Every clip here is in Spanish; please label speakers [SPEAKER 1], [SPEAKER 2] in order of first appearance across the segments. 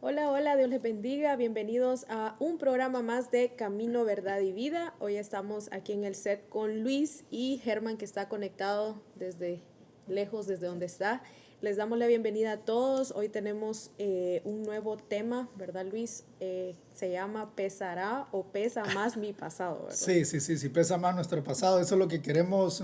[SPEAKER 1] Hola, hola, Dios les bendiga. Bienvenidos a un programa más de Camino, Verdad y Vida. Hoy estamos aquí en el set con Luis y Germán, que está conectado desde lejos, desde donde está. Les damos la bienvenida a todos. Hoy tenemos un nuevo tema, ¿verdad, Luis? Se llama ¿Pesará o pesa más mi pasado, verdad?
[SPEAKER 2] Sí, pesa más nuestro pasado. Eso es lo que queremos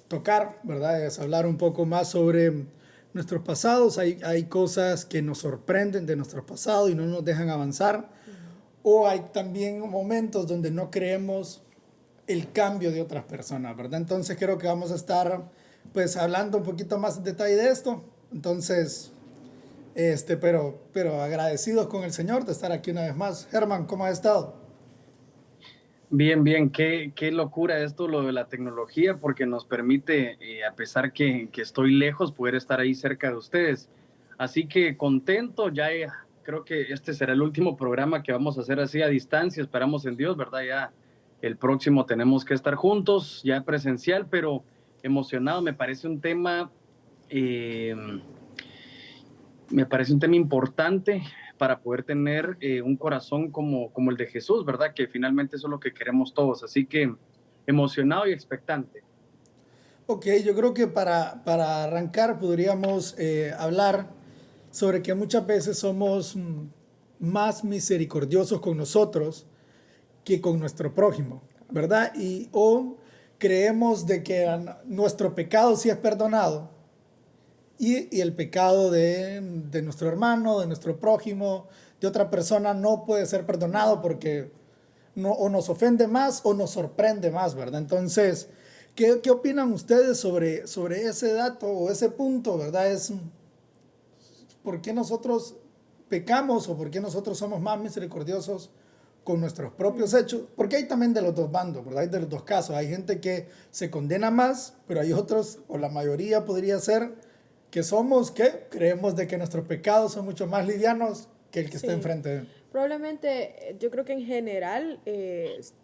[SPEAKER 2] tocar, ¿verdad? Es hablar un poco más sobre nuestros pasados. Hay cosas que nos sorprenden de nuestro pasado y no nos dejan avanzar. O hay también momentos donde no creemos el cambio de otras personas, ¿verdad? Entonces creo que vamos a estar pues hablando un poquito más en detalle de esto. Entonces, pero agradecidos con el Señor de estar aquí una vez más. Germán, ¿cómo has estado?
[SPEAKER 3] Bien, bien, qué locura esto, lo de la tecnología, porque nos permite, a pesar que estoy lejos, poder estar ahí cerca de ustedes. Así que contento, creo que este será el último programa que vamos a hacer así a distancia, esperamos en Dios, ¿verdad? Ya el próximo tenemos que estar juntos, ya presencial, pero emocionado, eh, me parece un tema importante para poder tener un corazón como el de Jesús, ¿verdad? Que finalmente eso es lo que queremos todos. Así que emocionado y expectante.
[SPEAKER 2] Ok, yo creo que para arrancar podríamos hablar sobre que muchas veces somos más misericordiosos con nosotros que con nuestro prójimo, ¿verdad? O creemos de que nuestro pecado sí es perdonado y el pecado de nuestro hermano, de nuestro prójimo, de otra persona no puede ser perdonado porque no, o nos ofende más o nos sorprende más, ¿verdad? Entonces, ¿qué opinan ustedes sobre ese dato o ese punto, ¿verdad? Es por qué nosotros pecamos o por qué nosotros somos más misericordiosos con nuestros propios hechos, porque hay también de los dos bandos, ¿verdad? Hay de los dos casos. Hay gente que se condena más, pero hay otros, o la mayoría podría ser, que somos, que creemos de que nuestros pecados son mucho más livianos que el que está
[SPEAKER 1] Sí,
[SPEAKER 2] enfrente de...
[SPEAKER 1] probablemente yo creo que en general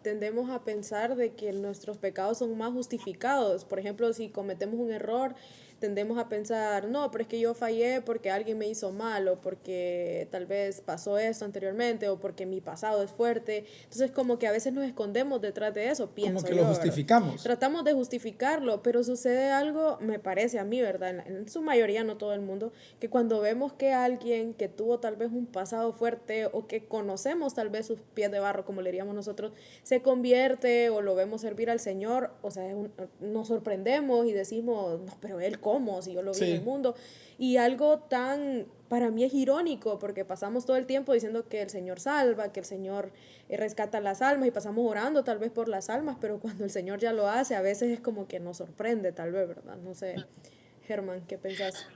[SPEAKER 1] tendemos a pensar de que nuestros pecados son más justificados. Por ejemplo, si cometemos un error, tendemos a pensar, no, pero es que yo fallé porque alguien me hizo mal o porque tal vez pasó esto anteriormente o porque mi pasado es fuerte. Entonces como que a veces nos escondemos detrás de eso,
[SPEAKER 2] Como
[SPEAKER 1] pienso
[SPEAKER 2] que lo
[SPEAKER 1] yo, ¿verdad?
[SPEAKER 2] justificamos.
[SPEAKER 1] Tratamos de justificarlo, pero sucede algo, me parece a mí, ¿verdad? En su mayoría, no todo el mundo, que cuando vemos que alguien que tuvo tal vez un pasado fuerte o que conocemos tal vez sus pies de barro, como le diríamos nosotros, se convierte o lo vemos servir al Señor, o sea, nos sorprendemos y decimos, no, pero él cómo, si yo lo vi en el
[SPEAKER 2] Sí,
[SPEAKER 1] mundo. Y algo tan, para mí es irónico, porque pasamos todo el tiempo diciendo que el Señor salva, que el Señor rescata las almas y pasamos orando tal vez por las almas, pero cuando el Señor ya lo hace, a veces es como que nos sorprende tal vez, ¿verdad? No sé, Germán, ¿qué pensás?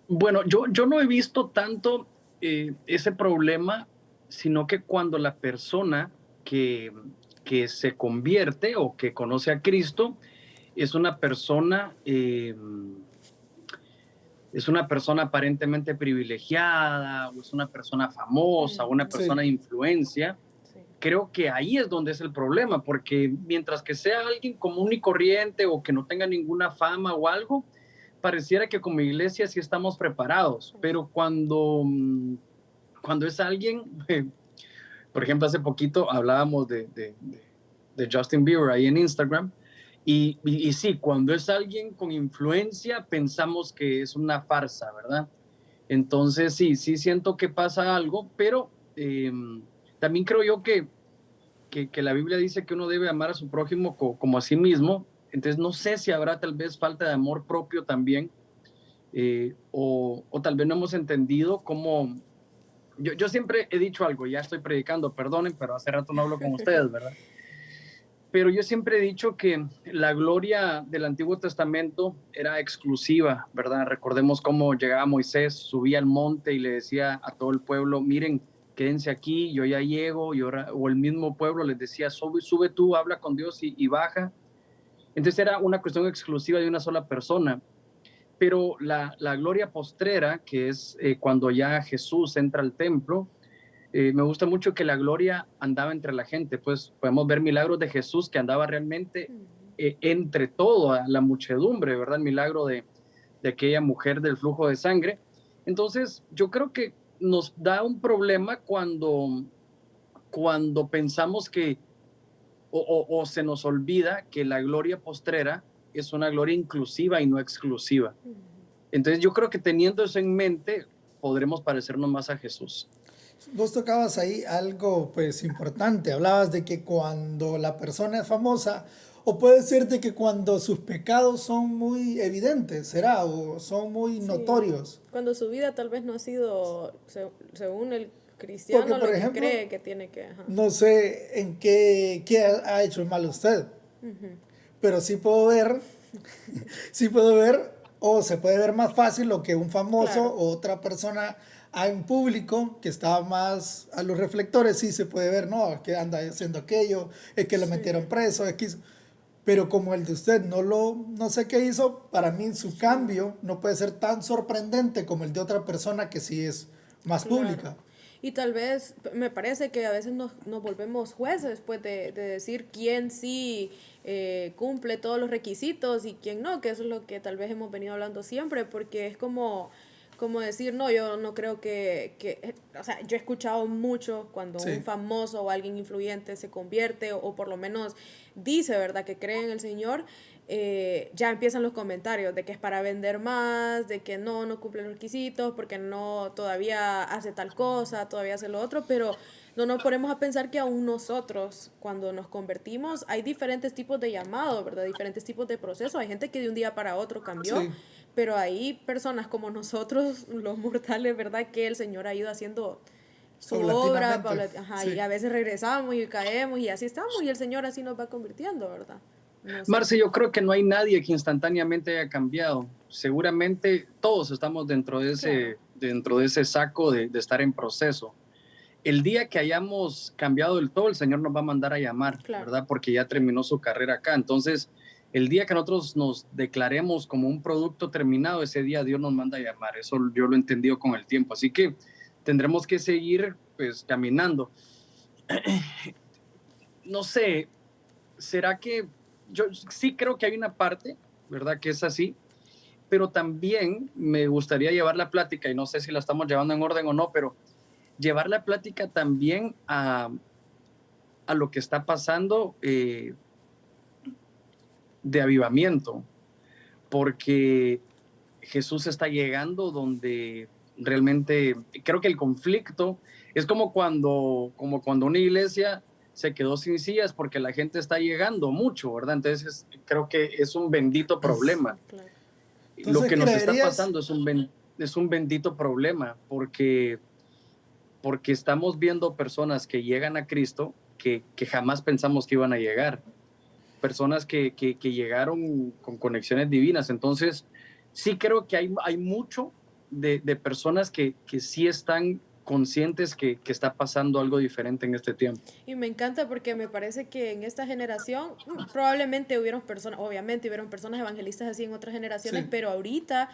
[SPEAKER 3] Bueno, yo no he visto tanto ese problema, sino que cuando la persona que, que se convierte o que conoce a Cristo es una persona es una persona aparentemente privilegiada o es una persona famosa o una
[SPEAKER 2] sí.
[SPEAKER 3] persona de influencia,
[SPEAKER 1] Sí.
[SPEAKER 3] creo que ahí es donde es el problema, porque mientras que sea alguien común y corriente o que no tenga ninguna fama o algo, pareciera que como iglesia sí estamos preparados, pero cuando es alguien, por ejemplo, hace poquito hablábamos de Justin Bieber ahí en Instagram. Y sí, cuando es alguien con influencia, pensamos que es una farsa, ¿verdad? Entonces, sí siento que pasa algo, pero también creo yo que la Biblia dice que uno debe amar a su prójimo como a sí mismo. Entonces, no sé si habrá tal vez falta de amor propio también, o tal vez no hemos entendido cómo. Yo siempre he dicho algo, ya estoy predicando, perdonen, pero hace rato no hablo con ustedes, ¿verdad? Pero yo siempre he dicho que la gloria del Antiguo Testamento era exclusiva, ¿verdad? Recordemos cómo llegaba Moisés, subía al monte y le decía a todo el pueblo, miren, quédense aquí, yo ya llego, o el mismo pueblo les decía, sube tú, habla con Dios y baja. Entonces era una cuestión exclusiva de una sola persona. Pero la gloria postrera, que es cuando ya Jesús entra al templo, me gusta mucho que la gloria andaba entre la gente, pues podemos ver milagros de Jesús que andaba realmente entre toda la muchedumbre, ¿verdad? El milagro de aquella mujer del flujo de sangre. Entonces, yo creo que nos da un problema cuando pensamos que o se nos olvida que la gloria postrera es una gloria inclusiva y no exclusiva. Entonces yo creo que teniendo eso en mente podremos parecernos más a Jesús.
[SPEAKER 2] Vos tocabas ahí algo pues importante, hablabas de que cuando la persona es famosa, o puede ser de que cuando sus pecados son muy evidentes, será, o son muy
[SPEAKER 1] Sí.
[SPEAKER 2] notorios.
[SPEAKER 1] Cuando su vida tal vez no ha sido, según el
[SPEAKER 2] Porque,
[SPEAKER 1] cristiano,
[SPEAKER 2] por
[SPEAKER 1] lo que
[SPEAKER 2] ejemplo,
[SPEAKER 1] cree que tiene que... Ajá.
[SPEAKER 2] no sé en qué ha hecho mal usted, pero sí puedo ver, sí puedo ver, o se puede ver más fácil lo que un famoso
[SPEAKER 1] Claro.
[SPEAKER 2] o otra persona en público que está más a los reflectores, sí se puede ver, no, es que anda haciendo aquello, es que lo
[SPEAKER 1] Sí.
[SPEAKER 2] metieron preso, es que hizo. Pero como el de usted no sé qué hizo, para mí su cambio no puede ser tan sorprendente como el de otra persona que sí es más
[SPEAKER 1] Claro.
[SPEAKER 2] pública.
[SPEAKER 1] Y tal vez, me parece que a veces nos volvemos jueces, pues, de decir quién sí cumple todos los requisitos y quién no, que eso es lo que tal vez hemos venido hablando siempre, porque es como decir, no, yo no creo o sea, yo he escuchado mucho cuando un
[SPEAKER 2] Sí.
[SPEAKER 1] famoso o alguien influyente se convierte o por lo menos dice, ¿verdad?, que cree en el Señor, ya empiezan los comentarios de que es para vender más, de que no cumple los requisitos, porque no todavía hace tal cosa, todavía hace lo otro, pero no nos ponemos a pensar que aún nosotros, cuando nos convertimos, hay diferentes tipos de llamado, ¿verdad? Diferentes tipos de procesos. Hay gente que de un día para otro cambió,
[SPEAKER 2] Sí,
[SPEAKER 1] pero hay personas como nosotros, los mortales, ¿verdad? Que el Señor ha ido haciendo su obra,
[SPEAKER 2] paulatinamente.
[SPEAKER 1] ajá, y
[SPEAKER 2] Sí.
[SPEAKER 1] a veces regresamos y caemos y así estamos y el Señor así nos va convirtiendo, ¿verdad? No sé.
[SPEAKER 3] Marce, yo creo que no hay nadie que instantáneamente haya cambiado. Seguramente todos estamos
[SPEAKER 1] Claro,
[SPEAKER 3] dentro de ese saco de estar en proceso. El día que hayamos cambiado del todo, el Señor nos va a mandar a llamar,
[SPEAKER 1] claro.
[SPEAKER 3] ¿verdad? Porque ya terminó su carrera acá. Entonces, el día que nosotros nos declaremos como un producto terminado, ese día Dios nos manda a llamar. Eso yo lo he entendido con el tiempo. Así que tendremos que seguir, pues, caminando. No sé, ¿será que yo sí creo que hay una parte, ¿verdad? Que es así, pero también me gustaría llevar la plática, y no sé si la estamos llevando en orden o no, pero llevar la plática también a lo que está pasando de avivamiento, porque Jesús está llegando donde realmente creo que el conflicto es como cuando una iglesia se quedó sin sillas porque la gente está llegando mucho, ¿verdad? Entonces creo que es un bendito
[SPEAKER 1] Sí,
[SPEAKER 3] problema.
[SPEAKER 1] claro.
[SPEAKER 3] Lo
[SPEAKER 2] Entonces,
[SPEAKER 3] que nos está
[SPEAKER 2] ¿creerías?
[SPEAKER 3] pasando es un bendito problema porque estamos viendo personas que llegan a Cristo que jamás pensamos que iban a llegar, personas que llegaron con conexiones divinas. Entonces, sí creo que hay mucho de personas que sí están conscientes que está pasando algo diferente en este tiempo.
[SPEAKER 1] Y me encanta porque me parece que en esta generación probablemente hubieron personas, obviamente hubieron personas evangelistas así en otras generaciones,
[SPEAKER 2] Sí,
[SPEAKER 1] pero ahorita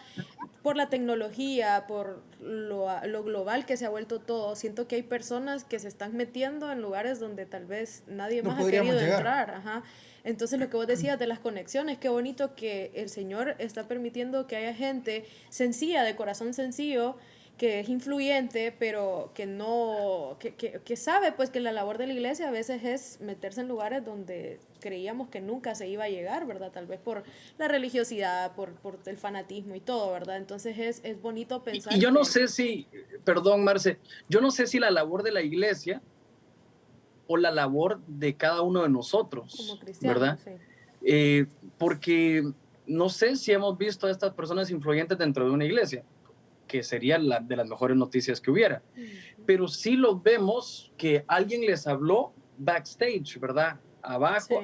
[SPEAKER 1] por la tecnología, por lo global que se ha vuelto todo, siento que hay personas que se están metiendo en lugares donde tal vez nadie
[SPEAKER 2] no
[SPEAKER 1] más ha
[SPEAKER 2] podríamos
[SPEAKER 1] querido
[SPEAKER 2] llegar.
[SPEAKER 1] entrar. Ajá. Entonces lo que vos decías de las conexiones, qué bonito que el Señor está permitiendo que haya gente sencilla, de corazón sencillo, que es influyente, pero que no, que sabe pues que la labor de la iglesia a veces es meterse en lugares donde creíamos que nunca se iba a llegar, ¿verdad? Tal vez por la religiosidad, por el fanatismo y todo, ¿verdad? Entonces es bonito
[SPEAKER 3] Y
[SPEAKER 1] pensar
[SPEAKER 3] yo no
[SPEAKER 1] que
[SPEAKER 3] sé si, perdón, Marce, yo no sé si la labor de la iglesia o la labor de cada uno de
[SPEAKER 1] como
[SPEAKER 3] nosotros,
[SPEAKER 1] cristianos,
[SPEAKER 3] ¿verdad?
[SPEAKER 1] sí.
[SPEAKER 3] Eh, Porque no sé si hemos visto a estas personas influyentes dentro de una iglesia, que sería de las mejores noticias que hubiera, pero sí los vemos que alguien les habló backstage, ¿verdad?
[SPEAKER 1] Sí,
[SPEAKER 3] Abajo,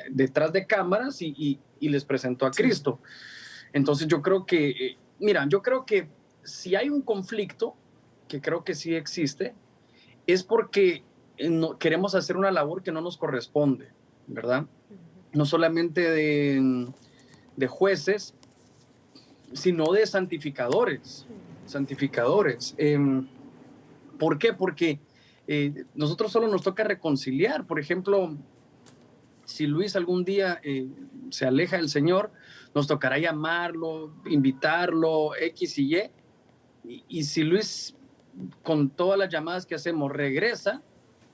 [SPEAKER 3] detrás de cámaras y les presentó a
[SPEAKER 2] Sí,
[SPEAKER 3] Cristo. Entonces yo creo que, mira, yo creo que si hay un conflicto, que creo que sí existe, es porque no, queremos hacer una labor que no nos corresponde, ¿verdad? No solamente de jueces, sino de santificadores, santificadores. ¿Por qué? Porque nosotros solo nos toca reconciliar. Por ejemplo, si Luis algún día se aleja del Señor, nos tocará llamarlo, invitarlo, X y Y. Y si Luis, con todas las llamadas que hacemos, regresa,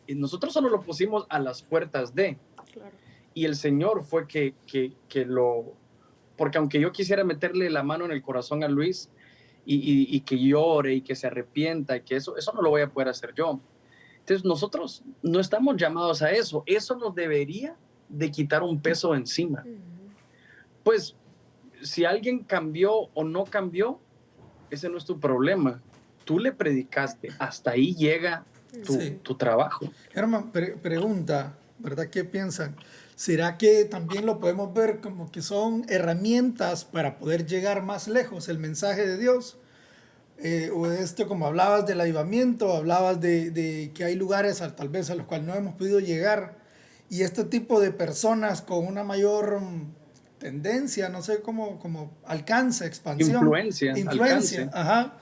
[SPEAKER 3] y nosotros solo lo pusimos a las puertas de.
[SPEAKER 1] Claro.
[SPEAKER 3] Y el Señor fue que lo... Porque aunque yo quisiera meterle la mano en el corazón a Luis y que llore y que se arrepienta, y que eso no lo voy a poder hacer yo. Entonces nosotros no estamos llamados a eso. Eso nos debería de quitar un peso encima. Pues si alguien cambió o no cambió, ese no es tu problema. Tú le predicaste, hasta ahí llega tu trabajo.
[SPEAKER 2] Herman, pregunta, ¿verdad? ¿Qué piensan? ¿Será que también lo podemos ver como que son herramientas para poder llegar más lejos el mensaje de Dios? O como hablabas del avivamiento, hablabas de que hay lugares tal vez a los cuales no hemos podido llegar, y este tipo de personas con una mayor tendencia, no sé cómo alcance, expansión,
[SPEAKER 3] influencia, alcance.
[SPEAKER 2] Ajá,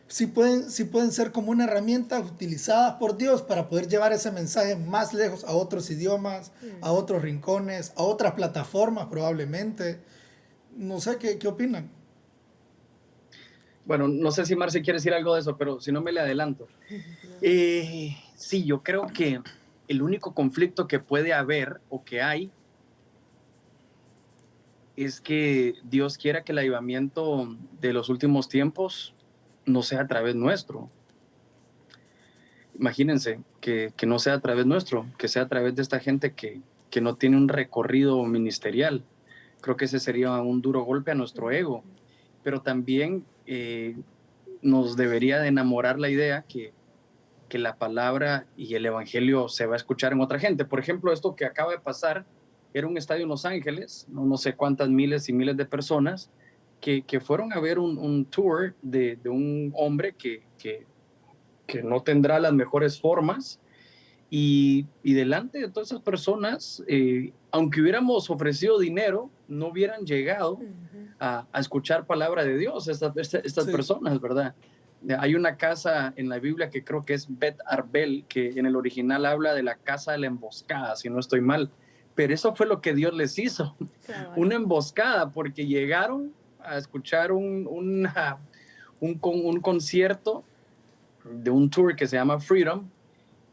[SPEAKER 2] sí pueden ser como una herramienta utilizada por Dios para poder llevar ese mensaje más lejos a otros idiomas, a otros rincones, a otras plataformas probablemente. No sé, ¿qué opinan?
[SPEAKER 3] Bueno, no sé si Marce quiere decir algo de eso, pero si no me le adelanto. Sí, yo creo que el único conflicto que puede haber o que hay es que Dios quiera que el avivamiento de los últimos tiempos no sea a través nuestro. Imagínense que no sea a través nuestro, que sea a través de esta gente que no tiene un recorrido ministerial. Creo que ese sería un duro golpe a nuestro ego, pero también nos debería de enamorar la idea que la palabra y el evangelio se va a escuchar en otra gente. Por ejemplo, esto que acaba de pasar era un estadio en Los Ángeles, no sé cuántas miles y miles de personas que fueron a ver un tour de un hombre que no tendrá las mejores formas, y delante de todas esas personas, aunque hubiéramos ofrecido dinero, no hubieran llegado a escuchar palabra de Dios estas personas, ¿verdad? Hay una casa en la Biblia que creo que es Bet Arbel, que en el original habla de la casa de la emboscada, si no estoy mal, pero eso fue lo que Dios les hizo, una emboscada, porque llegaron a escuchar un concierto de un tour que se llama Freedom,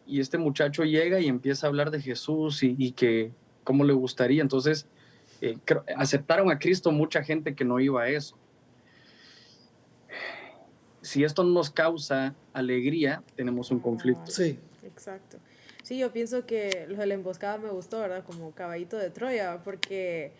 [SPEAKER 3] y este muchacho llega y empieza a hablar de Jesús y que cómo le gustaría. Entonces, aceptaron a Cristo mucha gente que no iba a eso. Si esto nos causa alegría, tenemos un conflicto.
[SPEAKER 2] Sí.
[SPEAKER 1] Exacto. Sí, yo pienso que lo de la emboscada me gustó, ¿verdad? Como caballito de Troya, porque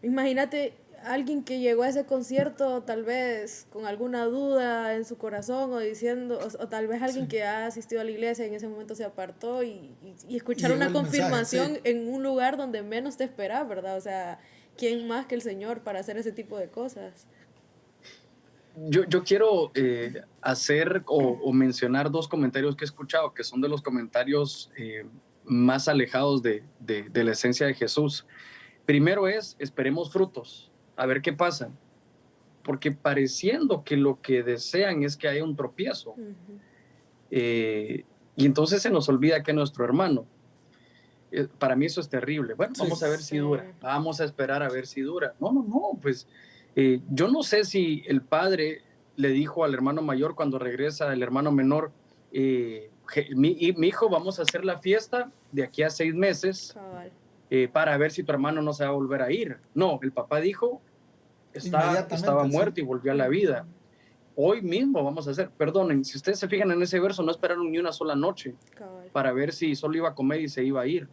[SPEAKER 1] imagínate alguien que llegó a ese concierto tal vez con alguna duda en su corazón o diciendo, o tal vez alguien que ha asistido a la iglesia y en ese momento se apartó y escuchar una confirmación
[SPEAKER 2] mensaje,
[SPEAKER 1] en un lugar donde menos te esperas, ¿verdad? O sea, ¿quién más que el Señor para hacer ese tipo de cosas?
[SPEAKER 3] Yo quiero hacer o mencionar dos comentarios que he escuchado, que son de los comentarios más alejados de la esencia de Jesús. Primero es, esperemos frutos, a ver qué pasa, porque pareciendo que lo que desean es que haya un tropiezo. Y entonces se nos olvida que es nuestro hermano. Para mí eso es terrible. Bueno, vamos a ver si dura, vamos a esperar a ver si dura. No, pues yo no sé si el padre le dijo al hermano mayor cuando regresa el hermano menor, mi hijo, vamos a hacer la fiesta de aquí a 6 meses para ver si tu hermano no se va a volver a ir. No, el papá dijo, estaba muerto y volvió a la vida. Hoy mismo vamos a hacer, perdonen, si ustedes se fijan en ese verso, no esperaron ni una sola noche para ver si solo iba a comer y se iba a ir.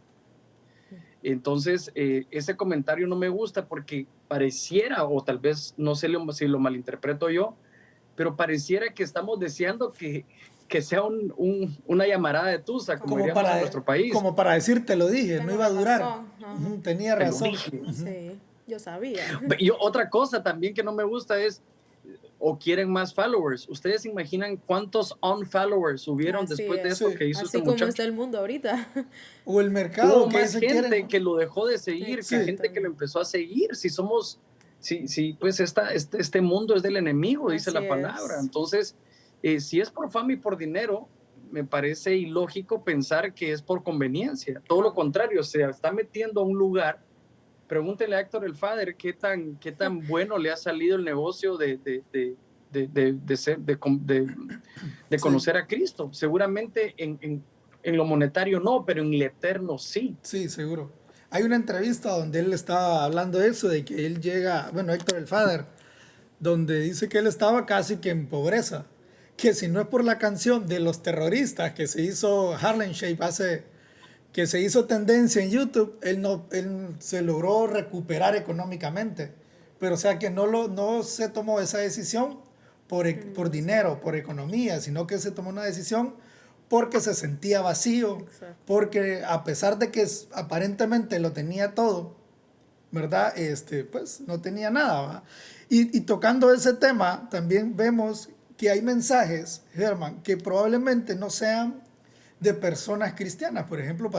[SPEAKER 3] Entonces, ese comentario no me gusta porque pareciera, o tal vez no sé si lo malinterpreto yo, pero pareciera que estamos deseando que sea una llamarada de tusa, como diríamos en nuestro país.
[SPEAKER 2] Como para decir, te lo dije, no iba a durar. Tenía razón.
[SPEAKER 1] Sí, yo sabía.
[SPEAKER 3] Otra cosa también que no me gusta es, o quieren más followers. ¿Ustedes se imaginan cuántos unfollowers hubieron después de eso que hizo este muchacho?
[SPEAKER 1] Así como está el mundo ahorita.
[SPEAKER 2] O el mercado.
[SPEAKER 3] Hubo más gente que lo dejó de seguir, que gente que lo empezó a seguir. Pues este mundo es del enemigo, dice la palabra. Entonces, si es por fama y por dinero, me parece ilógico pensar que es por conveniencia. Todo lo contrario, se está metiendo a un lugar. Pregúntele a Héctor el Father qué tan bueno le ha salido el negocio de conocer a Cristo. Seguramente en lo monetario no, pero en lo eterno sí.
[SPEAKER 2] Sí, seguro. Hay una entrevista donde él estaba hablando de eso, de que él llega, bueno, Héctor el Father, donde dice que él estaba casi que en pobreza, que si no es por la canción de los terroristas que se hizo Harlem Shake que se hizo tendencia en YouTube, él se logró recuperar económicamente, pero o sea que no se tomó esa decisión por dinero, por economía, sino que se tomó una decisión porque se sentía vacío,
[SPEAKER 1] Exacto.
[SPEAKER 2] porque a pesar de que aparentemente lo tenía todo, ¿verdad? Pues no tenía nada, ¿va? Y tocando ese tema, también vemos que hay mensajes, Germán, que probablemente no sean de personas cristianas. Por ejemplo,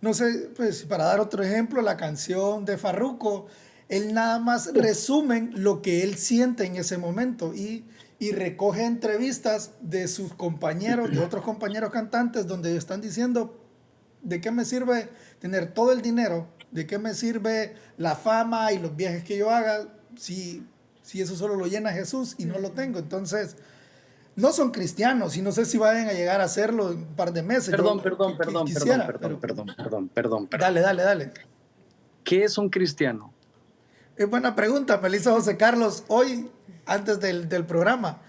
[SPEAKER 2] no sé, pues para dar otro ejemplo, la canción de Farruko, él nada más resumen lo que él siente en ese momento y recoge entrevistas de sus compañeros, de otros compañeros cantantes, donde están diciendo, ¿de qué me sirve tener todo el dinero? ¿De qué me sirve la fama y los viajes que yo haga si eso solo lo llena Jesús y no lo tengo? Entonces, no son cristianos y no sé si vayan a llegar a hacerlo en un par de meses.
[SPEAKER 3] Perdón.
[SPEAKER 2] Quisiera, pero dale, dale, dale.
[SPEAKER 3] ¿Qué es un cristiano?
[SPEAKER 2] Es buena pregunta, me la hizo José Carlos hoy, antes del programa.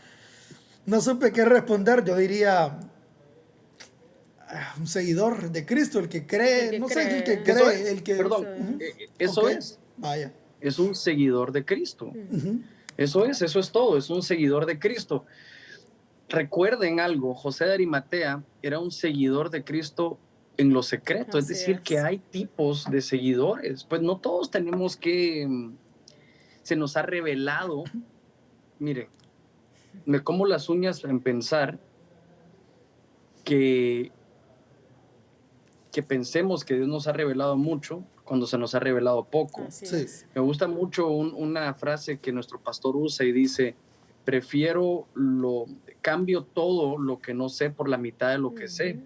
[SPEAKER 2] No supe qué responder, yo diría un seguidor de Cristo, el que cree, el que
[SPEAKER 3] Eso
[SPEAKER 2] cree,
[SPEAKER 3] es,
[SPEAKER 2] el que...
[SPEAKER 3] perdón, eso
[SPEAKER 2] okay.
[SPEAKER 3] es.
[SPEAKER 2] Vaya.
[SPEAKER 3] Es un seguidor de Cristo. Eso es todo, es un seguidor de Cristo. Recuerden algo, José de Arimatea era un seguidor de Cristo en lo secreto, es decir, que hay tipos de seguidores, pues no todos tenemos se nos ha revelado, mire, me como las uñas en pensar que pensemos que Dios nos ha revelado mucho cuando se nos ha revelado poco.
[SPEAKER 2] Sí.
[SPEAKER 3] Me gusta mucho una frase que nuestro pastor usa y dice, cambio todo lo que no sé por la mitad de lo que sé.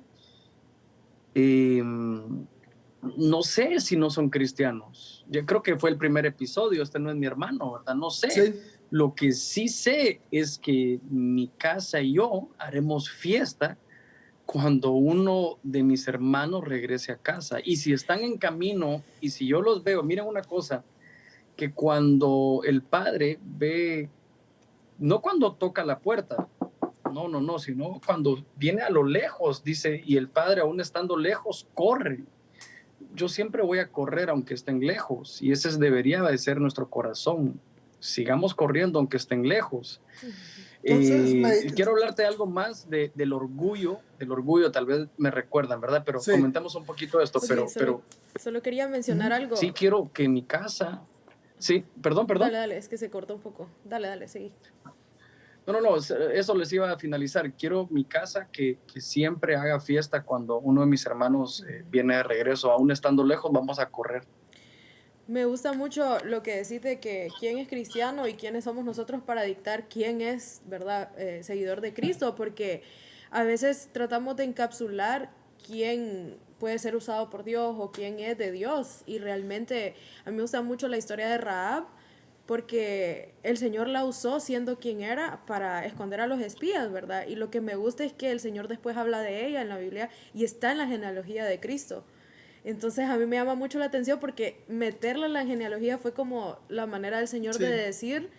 [SPEAKER 3] No sé si no son cristianos. Yo creo que fue el primer episodio, este no es mi hermano, ¿verdad? No sé.
[SPEAKER 2] Sí.
[SPEAKER 3] Lo que sí sé es que mi casa y yo haremos fiesta cuando uno de mis hermanos regrese a casa. Y si están en camino y si yo los veo, miren una cosa, que cuando el padre ve, no cuando toca la puerta, no, sino cuando viene a lo lejos, dice, y el padre aún estando lejos, corre. Yo siempre voy a correr aunque estén lejos, y ese debería de ser nuestro corazón. Sigamos corriendo aunque estén lejos.
[SPEAKER 2] Entonces,
[SPEAKER 3] quiero hablarte de algo más del orgullo, tal vez me recuerdan, ¿verdad? Pero
[SPEAKER 2] sí.
[SPEAKER 3] comentemos un poquito de esto,
[SPEAKER 1] Sí,
[SPEAKER 3] pero
[SPEAKER 1] solo quería mencionar algo.
[SPEAKER 3] Sí quiero que mi casa, sí, perdón.
[SPEAKER 1] Dale, es que se cortó un poco. Dale, seguí.
[SPEAKER 3] No, eso les iba a finalizar. Quiero mi casa que siempre haga fiesta cuando uno de mis hermanos viene de regreso, aún estando lejos, vamos a correr.
[SPEAKER 1] Me gusta mucho lo que decís de que quién es cristiano y quiénes somos nosotros para dictar quién es, ¿verdad?, seguidor de Cristo, porque a veces tratamos de encapsular quién puede ser usado por Dios o quién es de Dios, y realmente a mí me gusta mucho la historia de Rahab, porque el Señor la usó siendo quien era para esconder a los espías, ¿verdad? Y lo que me gusta es que el Señor después habla de ella en la Biblia y está en la genealogía de Cristo. Entonces a mí me llama mucho la atención porque meterla en la genealogía fue como la manera del Señor de decir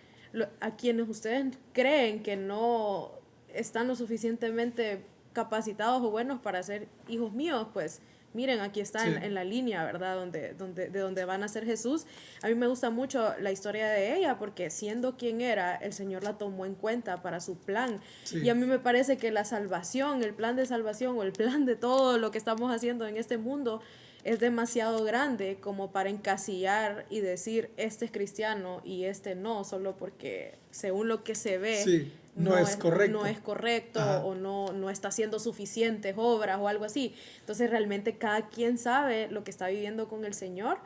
[SPEAKER 1] a quienes ustedes creen que no están lo suficientemente capacitados o buenos para ser hijos míos, pues miren, aquí está en la línea, ¿verdad? De donde van a ser Jesús. A mí me gusta mucho la historia de ella porque siendo quien era, el Señor la tomó en cuenta para su plan. Sí. Y a mí me parece que la salvación, el plan de salvación o el plan de todo lo que estamos haciendo en este mundo es demasiado grande como para encasillar y decir este es cristiano y este no, solo porque según lo que se ve no es correcto o no está haciendo suficientes obras o algo así. Entonces realmente cada quien sabe lo que está viviendo con el Señor,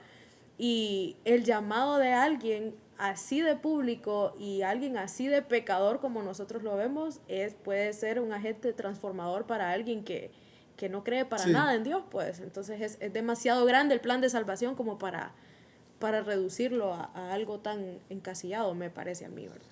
[SPEAKER 1] y el llamado de alguien así de público y alguien así de pecador como nosotros lo vemos, puede ser un agente transformador para alguien que no cree para
[SPEAKER 2] Sí.
[SPEAKER 1] nada en Dios, pues. Entonces es demasiado grande el plan de salvación como para reducirlo a algo tan encasillado, me parece a mí, ¿verdad?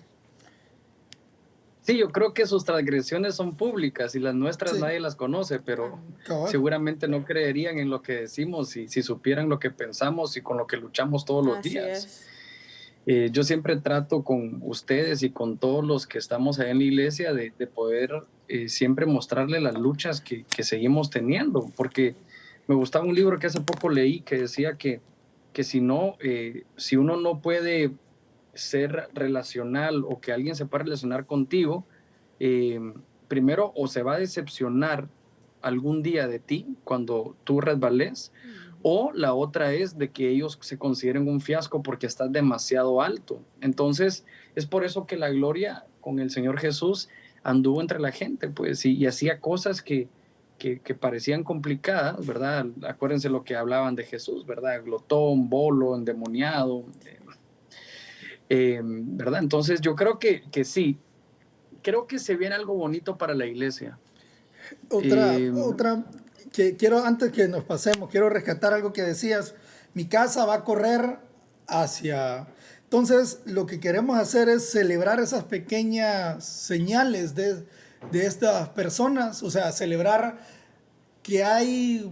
[SPEAKER 3] Sí, yo creo que sus transgresiones son públicas y las nuestras
[SPEAKER 2] Sí,
[SPEAKER 3] nadie las conoce, pero
[SPEAKER 2] cabal.
[SPEAKER 3] seguramente no creerían en lo que decimos si supieran lo que pensamos y con lo que luchamos todos los
[SPEAKER 1] Así
[SPEAKER 3] días.
[SPEAKER 1] es.
[SPEAKER 3] Yo siempre trato con ustedes y con todos los que estamos ahí en la iglesia de poder siempre mostrarle las luchas que seguimos teniendo, porque me gustaba un libro que hace poco leí que decía que si no, si uno no puede ser relacional o que alguien se pueda relacionar contigo, eh, primero o se va a decepcionar algún día de ti cuando tú resbales, o la otra es de que ellos se consideren un fiasco porque estás demasiado alto. Entonces, es por eso que la gloria con el Señor Jesús anduvo entre la gente, pues, y hacía cosas que parecían complicadas, ¿verdad? Acuérdense lo que hablaban de Jesús, ¿verdad? Glotón, bolo, endemoniado, ¿verdad? Entonces, yo creo que sí, creo que se viene algo bonito para la iglesia. Eh,
[SPEAKER 2] Otra que quiero, antes que nos pasemos, quiero rescatar algo que decías. Mi casa va a correr hacia... Entonces, lo que queremos hacer es celebrar esas pequeñas señales de estas personas, o sea, celebrar que hay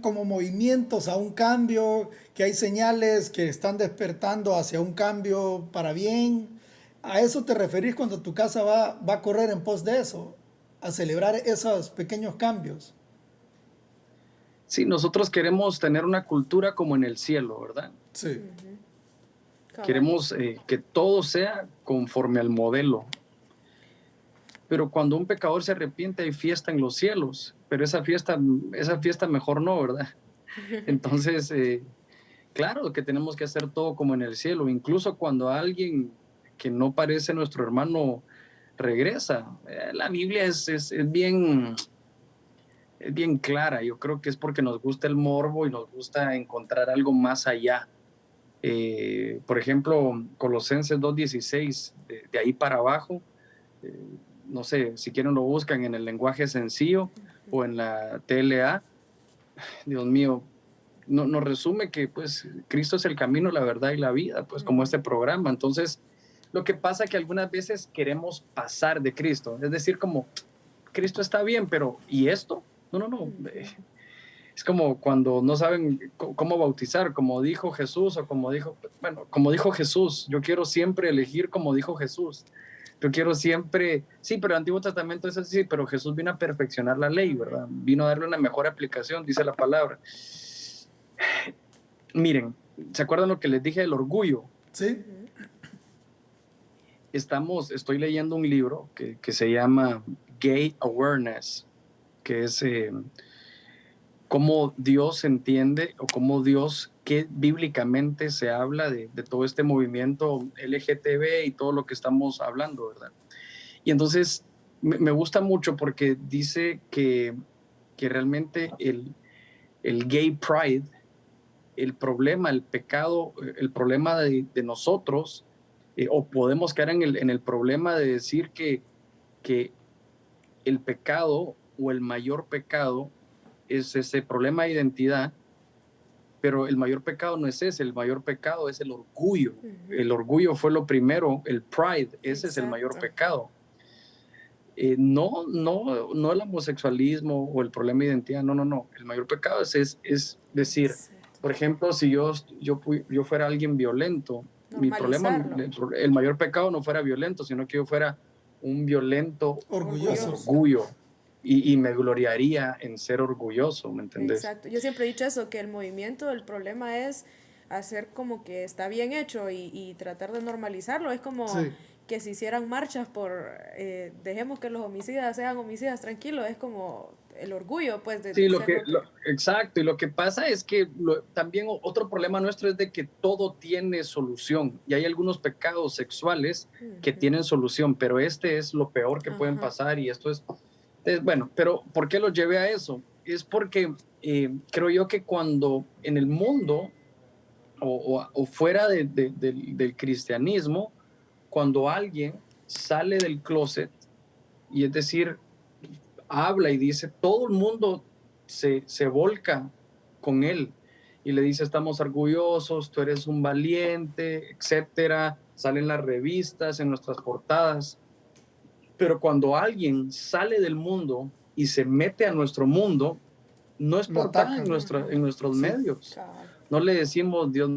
[SPEAKER 2] como movimientos a un cambio, que hay señales que están despertando hacia un cambio para bien. ¿A eso te referís cuando tu casa va a correr en pos de eso? A celebrar esos pequeños cambios.
[SPEAKER 3] sí, nosotros queremos tener una cultura como en el cielo, ¿verdad?
[SPEAKER 2] Sí,
[SPEAKER 1] Cabal.
[SPEAKER 3] Queremos que todo sea conforme al modelo. Pero cuando un pecador se arrepiente hay fiesta en los cielos, pero esa fiesta mejor no, ¿verdad? Entonces, claro que tenemos que hacer todo como en el cielo, incluso cuando alguien que no parece nuestro hermano regresa. La Biblia es bien clara. Yo creo que es porque nos gusta el morbo y nos gusta encontrar algo más allá. Por ejemplo, Colosenses 2:16, de ahí para abajo, eh, no sé, si quieren lo buscan en el lenguaje sencillo o en la TLA. Dios mío, nos resume que pues Cristo es el camino, la verdad y la vida, pues como este programa. Entonces, lo que pasa es que algunas veces queremos pasar de Cristo, es decir, como Cristo está bien, pero ¿y esto? No, no, no. Es como cuando no saben cómo bautizar, como dijo Jesús o como dijo Jesús. Yo quiero siempre elegir como dijo Jesús. Yo quiero siempre, sí, pero el Antiguo Testamento es así, pero Jesús vino a perfeccionar la ley, ¿verdad? Vino a darle una mejor aplicación, dice la palabra. Miren, ¿se acuerdan lo que les dije del orgullo?
[SPEAKER 2] sí,
[SPEAKER 3] Estoy leyendo un libro que se llama Gay Awareness, que es cómo Dios entiende o cómo Dios, que bíblicamente se habla de todo este movimiento LGTB y todo lo que estamos hablando, ¿verdad? Y entonces me gusta mucho porque dice que realmente el gay pride, el problema, el pecado, el problema de nosotros, o podemos caer en el problema de decir que el pecado o el mayor pecado es ese problema de identidad, pero el mayor pecado no es ese, el mayor pecado es el orgullo. El orgullo fue lo primero, el pride, ese es el mayor pecado. No el homosexualismo o el problema de identidad, no, no, no. El mayor pecado es decir, por ejemplo, si yo fuera alguien violento, mi problema, el mayor pecado no fuera violento, sino que yo fuera un violento
[SPEAKER 2] orgulloso.
[SPEAKER 3] con orgullo. Y me gloriaría en ser orgulloso, ¿me entendés?
[SPEAKER 1] Exacto. Yo siempre he dicho eso, que el movimiento, el problema es hacer como que está bien hecho y tratar de normalizarlo. Es como
[SPEAKER 2] Sí.
[SPEAKER 1] que si hicieran marchas por dejemos que los homicidas sean homicidas tranquilos, es como el orgullo, pues, de
[SPEAKER 3] Sí,
[SPEAKER 1] ser
[SPEAKER 3] exacto. Y lo que pasa es que también otro problema nuestro es de que todo tiene solución. Y hay algunos pecados sexuales que tienen solución, pero este es lo peor que pueden pasar y esto es bueno, pero ¿por qué lo llevé a eso? Es porque creo yo que cuando en el mundo o fuera del cristianismo, cuando alguien sale del closet, y es decir, habla y dice, todo el mundo se volca con él y le dice, estamos orgullosos, tú eres un valiente, etcétera, salen las revistas, en nuestras portadas. Pero cuando alguien sale del mundo y se mete a nuestro mundo, no es
[SPEAKER 2] Lo
[SPEAKER 3] portada
[SPEAKER 2] atacan.
[SPEAKER 3] en nuestros
[SPEAKER 2] Sí.
[SPEAKER 3] medios. No le decimos, Dios,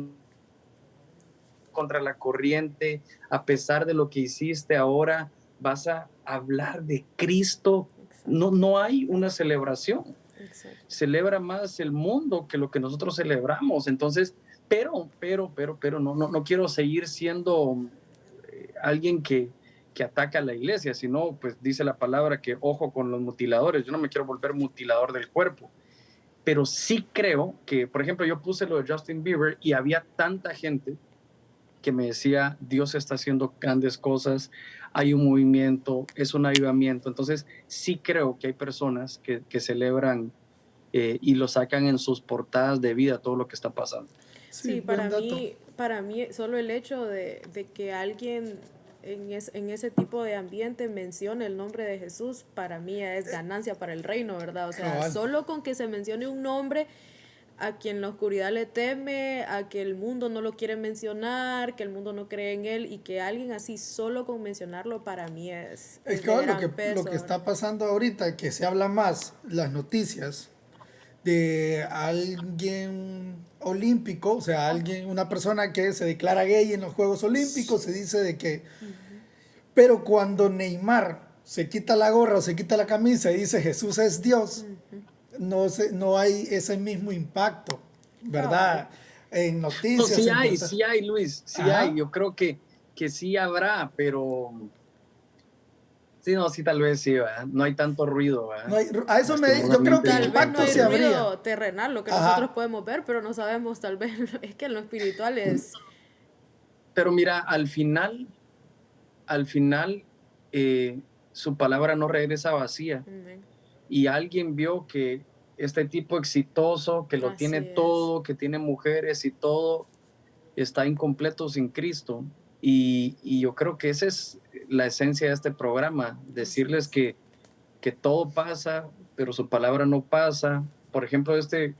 [SPEAKER 3] contra la corriente, a pesar de lo que hiciste ahora, vas a hablar de Cristo. No hay una celebración.
[SPEAKER 1] Exacto.
[SPEAKER 3] Celebra más el mundo que lo que nosotros celebramos. Entonces, pero, no quiero seguir siendo alguien que ataca a la iglesia, sino, pues dice la palabra que ojo con los mutiladores. Yo no me quiero volver mutilador del cuerpo, pero sí creo que, por ejemplo, yo puse lo de Justin Bieber y había tanta gente que me decía, Dios está haciendo grandes cosas, hay un movimiento, es un avivamiento. Entonces, sí creo que hay personas que celebran y lo sacan en sus portadas de vida todo lo que está pasando.
[SPEAKER 1] Sí,
[SPEAKER 2] buen dato.
[SPEAKER 1] para mí solo el hecho de que alguien en ese tipo de ambiente mencione el nombre de Jesús, para mí es ganancia para el reino, ¿verdad? O sea,
[SPEAKER 2] Cabal.
[SPEAKER 1] solo con que se mencione un nombre a quien la oscuridad le teme, a que el mundo no lo quiere mencionar, que el mundo no cree en él, y que alguien así solo con mencionarlo para mí es
[SPEAKER 2] Es
[SPEAKER 1] de
[SPEAKER 2] que
[SPEAKER 1] gran
[SPEAKER 2] lo
[SPEAKER 1] peso,
[SPEAKER 2] que
[SPEAKER 1] ¿verdad?
[SPEAKER 2] está pasando ahorita, que se habla más las noticias de alguien olímpico, o sea, una persona que se declara gay en los Juegos Olímpicos, se dice de que, pero cuando Neymar se quita la gorra o se quita la camisa y dice Jesús es Dios, no hay ese mismo impacto, ¿verdad? En
[SPEAKER 3] No,
[SPEAKER 2] noticias, en portadas.
[SPEAKER 3] sí hay, Luis, sí
[SPEAKER 2] Ajá.
[SPEAKER 3] hay. Yo creo que sí habrá, pero sí, no, sí, tal vez sí, ¿verdad? No hay tanto ruido, ¿verdad?
[SPEAKER 2] No hay, a eso yo creo que el
[SPEAKER 1] Tal vez no
[SPEAKER 2] impacto
[SPEAKER 1] hay
[SPEAKER 2] se habría.
[SPEAKER 1] ruido terrenal, lo que
[SPEAKER 2] Ajá.
[SPEAKER 1] nosotros podemos ver, pero no sabemos, tal vez, es que en lo espiritual es...
[SPEAKER 3] Pero mira, al final, su palabra no regresa vacía.
[SPEAKER 1] Amén.
[SPEAKER 3] Y alguien vio que este tipo exitoso, que lo tiene
[SPEAKER 1] Así es.
[SPEAKER 3] todo, que tiene mujeres y todo, está incompleto sin Cristo. Y yo creo que esa es la esencia de este programa, decirles que todo pasa, pero su palabra no pasa. Por ejemplo,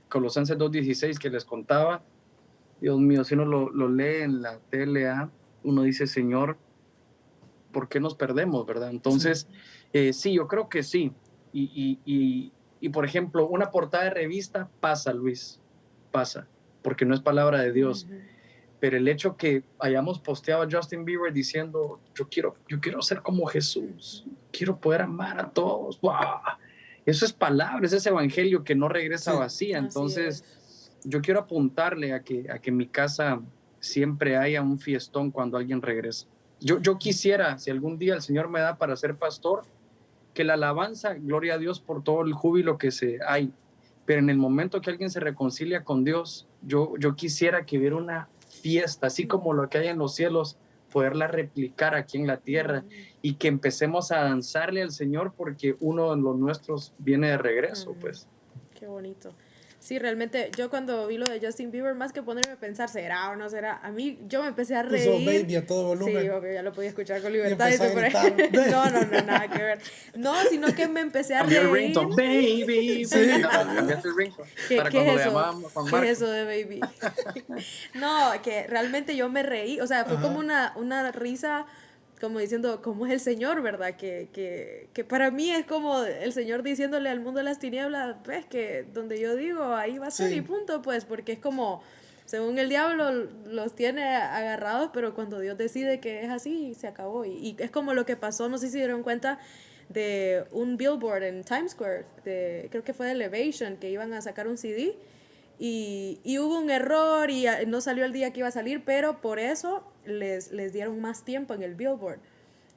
[SPEAKER 3] Colosenses 2:16 que les contaba, Dios mío, si uno lo lee en la TLA, uno dice, Señor, ¿por qué nos perdemos, verdad? Entonces, sí, yo creo que sí. Y, por ejemplo, una portada de revista pasa, Luis, pasa, porque no es palabra de Dios. Pero el hecho que hayamos posteado a Justin Bieber diciendo, yo quiero ser como Jesús, quiero poder amar a todos, ¡wow! Eso es palabra, es ese evangelio que no regresa vacía. Entonces, yo quiero apuntarle a que en mi casa siempre haya un fiestón cuando alguien regresa. Yo quisiera, si algún día el Señor me da para ser pastor, que la alabanza, gloria a Dios por todo el júbilo que hay, pero en el momento que alguien se reconcilia con Dios, yo quisiera que hubiera una fiesta, así como lo que hay en los cielos, poderla replicar aquí en la tierra y que empecemos a danzarle al Señor porque uno de los nuestros viene de regreso, pues.
[SPEAKER 1] Qué bonito. Sí, realmente yo cuando vi lo de Justin Bieber, más que ponerme a pensar, ¿será o no será? A mí, yo me empecé a reír.
[SPEAKER 2] Puso Baby a todo volumen.
[SPEAKER 1] Sí, obvio, ya lo podía escuchar con libertad.
[SPEAKER 2] Y empezó a gritar.
[SPEAKER 1] No, nada que ver. No, sino que me empecé a
[SPEAKER 3] Cambió el
[SPEAKER 1] reír.
[SPEAKER 3] ringtone, baby.
[SPEAKER 2] Sí.
[SPEAKER 3] No, cambiaste el ringtone. Para
[SPEAKER 1] ¿Qué
[SPEAKER 3] cuando
[SPEAKER 1] es
[SPEAKER 3] le
[SPEAKER 1] eso?
[SPEAKER 3] llamábamos Juan
[SPEAKER 1] ¿Qué
[SPEAKER 3] Marco.
[SPEAKER 1] es eso de baby? No, que realmente yo me reí. O sea, fue como una risa, como diciendo, ¿cómo es el Señor, verdad? Que para mí es como el Señor diciéndole al mundo de las tinieblas, ves que donde yo digo, ahí va a ser y punto, pues, porque es como, según el diablo los tiene agarrados, pero cuando Dios decide que es así, se acabó. Y es como lo que pasó, no sé si se dieron cuenta, de un billboard en Times Square, creo que fue de Elevation, que iban a sacar un CD. Y hubo un error y no salió el día que iba a salir, pero por eso les dieron más tiempo en el billboard.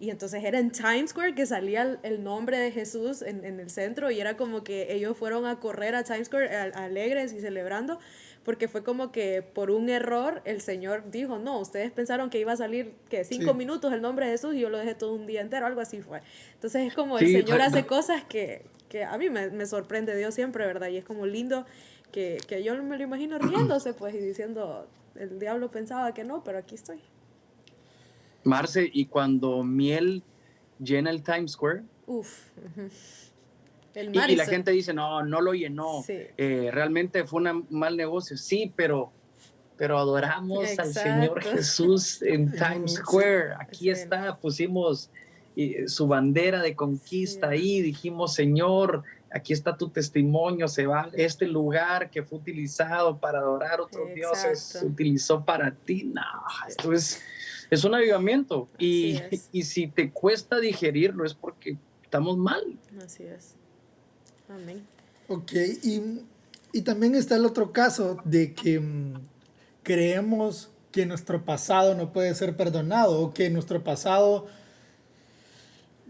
[SPEAKER 1] Y entonces era en Times Square que salía el nombre de Jesús en el centro y era como que ellos fueron a correr a Times Square alegres y celebrando porque fue como que por un error el Señor dijo, no, ustedes pensaron que iba a salir que 5 minutos el nombre de Jesús y yo lo dejé todo un día entero, algo así fue. Entonces es como el Señor hace cosas que a mí me sorprende Dios siempre, ¿verdad? Y es como lindo que yo me lo imagino riéndose pues y diciendo, el diablo pensaba que no, pero aquí estoy.
[SPEAKER 3] Marce, y cuando Miel llena el Times Square,
[SPEAKER 1] Uf, el
[SPEAKER 3] y la
[SPEAKER 1] Madison.
[SPEAKER 3] gente dice, no, no lo llenó,
[SPEAKER 1] Sí.
[SPEAKER 3] realmente fue un mal negocio. Sí, pero adoramos al Señor
[SPEAKER 1] Exacto.
[SPEAKER 3] Jesús en Times
[SPEAKER 2] Sí.
[SPEAKER 3] Square. Aquí
[SPEAKER 1] Sí.
[SPEAKER 3] está, pusimos su bandera de conquista
[SPEAKER 1] Sí.
[SPEAKER 3] ahí, dijimos, Señor, aquí está tu testimonio, se va este lugar que fue utilizado para adorar a otros dioses, se utilizó para ti. No, esto es un avivamiento.
[SPEAKER 1] Así es.
[SPEAKER 3] Y si te cuesta digerirlo es porque estamos mal.
[SPEAKER 1] Así es. Amén.
[SPEAKER 2] Ok, y también está el otro caso de que creemos que nuestro pasado no puede ser perdonado o que nuestro pasado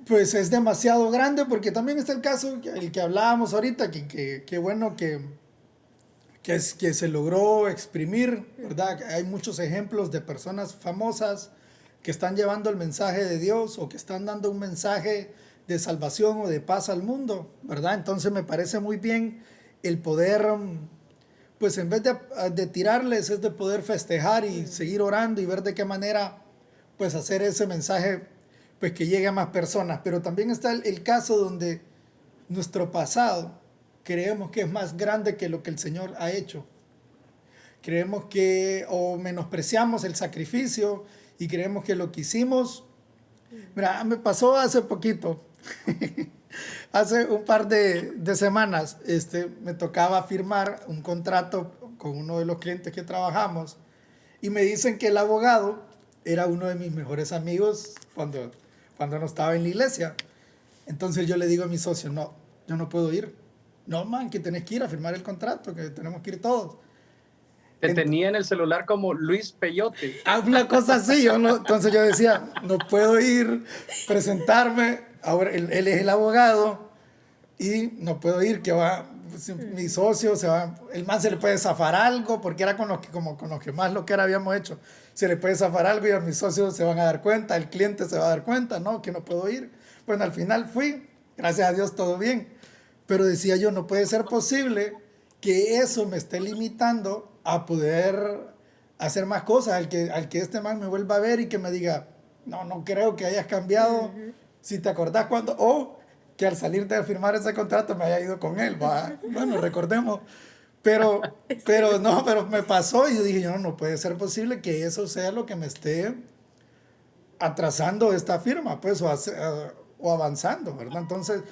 [SPEAKER 2] pues es demasiado grande, porque también está el caso, el que hablábamos ahorita, que bueno que se logró exprimir, ¿verdad? Hay muchos ejemplos de personas famosas que están llevando el mensaje de Dios o que están dando un mensaje de salvación o de paz al mundo, ¿verdad? Entonces me parece muy bien el poder, pues en vez de tirarles, es de poder festejar y seguir orando y ver de qué manera, pues hacer ese mensaje, pues que llegue a más personas. Pero también está el caso donde nuestro pasado creemos que es más grande que lo que el Señor ha hecho. Creemos que, o menospreciamos el sacrificio y creemos que lo que hicimos. Mira, me pasó hace poquito, hace un par de semanas, me tocaba firmar un contrato con uno de los clientes que trabajamos y me dicen que el abogado era uno de mis mejores amigos cuando no estaba en la iglesia. Entonces yo le digo a mi socio, no, yo no puedo ir. No, man, que tenés que ir a firmar el contrato, que tenemos que ir todos.
[SPEAKER 3] Te tenía en el celular como Luis Peyote.
[SPEAKER 2] Una cosa así, yo no, entonces yo decía, no puedo ir, presentarme, ahora él es el abogado y no puedo ir, que va, mi socio se va, el man se le puede zafar algo, porque era con los que, como con los que más lo que era habíamos hecho, se le puede zafar algo y a mis socios se van a dar cuenta, el cliente se va a dar cuenta, no, que no puedo ir. Bueno, al final fui, gracias a Dios todo bien, pero decía yo, no puede ser posible que eso me esté limitando a poder hacer más cosas, al que este man me vuelva a ver y que me diga, no, no creo que hayas cambiado, si te acordás cuando, o que al salir de firmar ese contrato me haya ido con él, ¿va? Bueno, recordemos, pero me pasó y yo dije, no, no puede ser posible que eso sea lo que me esté atrasando esta firma, pues, o avanzando, ¿verdad? Entonces,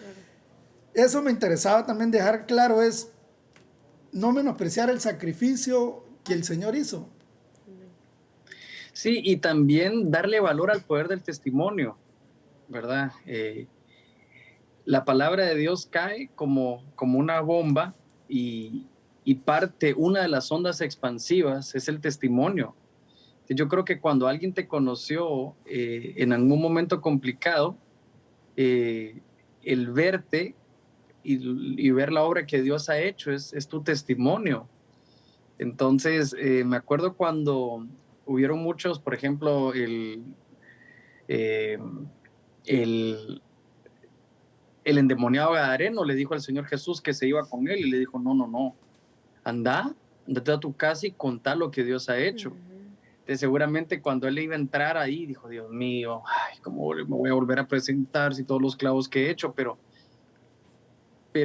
[SPEAKER 2] eso me interesaba también dejar claro, es no menospreciar el sacrificio que el Señor hizo.
[SPEAKER 3] Sí, y también darle valor al poder del testimonio, ¿verdad? La palabra de Dios cae como una bomba y parte, una de las ondas expansivas es el testimonio. Yo creo que cuando alguien te conoció en algún momento complicado, el verte y ver la obra que Dios ha hecho es tu testimonio. Entonces, me acuerdo cuando hubieron muchos, por ejemplo, eh, el, el endemoniado gadareno le dijo al Señor Jesús que se iba con él y le dijo, no, no, no, andate a tu casa y contá lo que Dios ha hecho. Entonces, seguramente cuando él iba a entrar ahí, dijo, Dios mío, ay, ¿cómo me voy a volver a presentar si todos los clavos que he hecho? Pero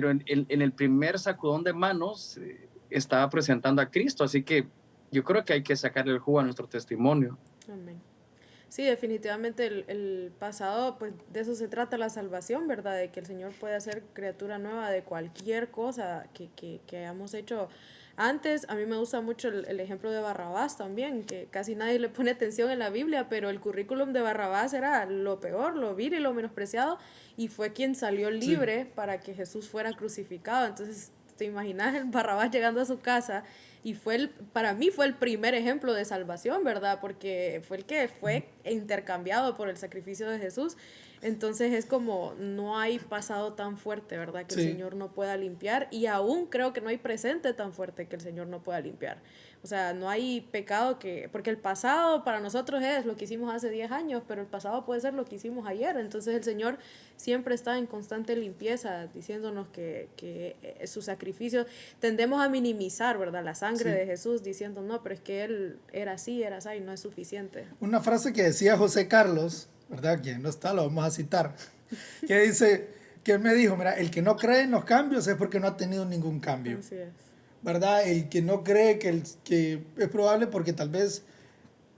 [SPEAKER 3] en el primer sacudón de manos estaba presentando a Cristo, así que yo creo que hay que sacarle el jugo a nuestro testimonio.
[SPEAKER 1] Amén. Sí, definitivamente el pasado, pues de eso se trata la salvación, ¿verdad? De que el Señor puede hacer criatura nueva de cualquier cosa que hayamos hecho antes. A mí me gusta mucho el ejemplo de Barrabás también, que casi nadie le pone atención en la Biblia, pero el currículum de Barrabás era lo peor, lo vil y lo menospreciado, y fue quien salió libre para que Jesús fuera crucificado. Entonces, ¿te imaginas el Barrabás llegando a su casa? Y para mí fue el primer ejemplo de salvación, ¿verdad? Porque fue el que fue intercambiado por el sacrificio de Jesús. Entonces es como, no hay pasado tan fuerte, ¿verdad? Que el Señor no pueda limpiar. Y aún creo que no hay presente tan fuerte que el Señor no pueda limpiar. O sea, no hay pecado que... Porque el pasado para nosotros es lo que hicimos hace 10 años, pero el pasado puede ser lo que hicimos ayer. Entonces el Señor siempre está en constante limpieza, diciéndonos que su sacrificio... Tendemos a minimizar, ¿verdad? La sangre
[SPEAKER 2] Sí.
[SPEAKER 1] de Jesús, diciendo, no, pero es que Él era así, y no es suficiente.
[SPEAKER 2] Una frase que decía José Carlos, ¿verdad? Que no está, lo vamos a citar, que dice, que él me dijo, mira, el que no cree en los cambios es porque no ha tenido ningún cambio,
[SPEAKER 1] Así es.
[SPEAKER 2] ¿verdad? El que no cree que es probable porque tal vez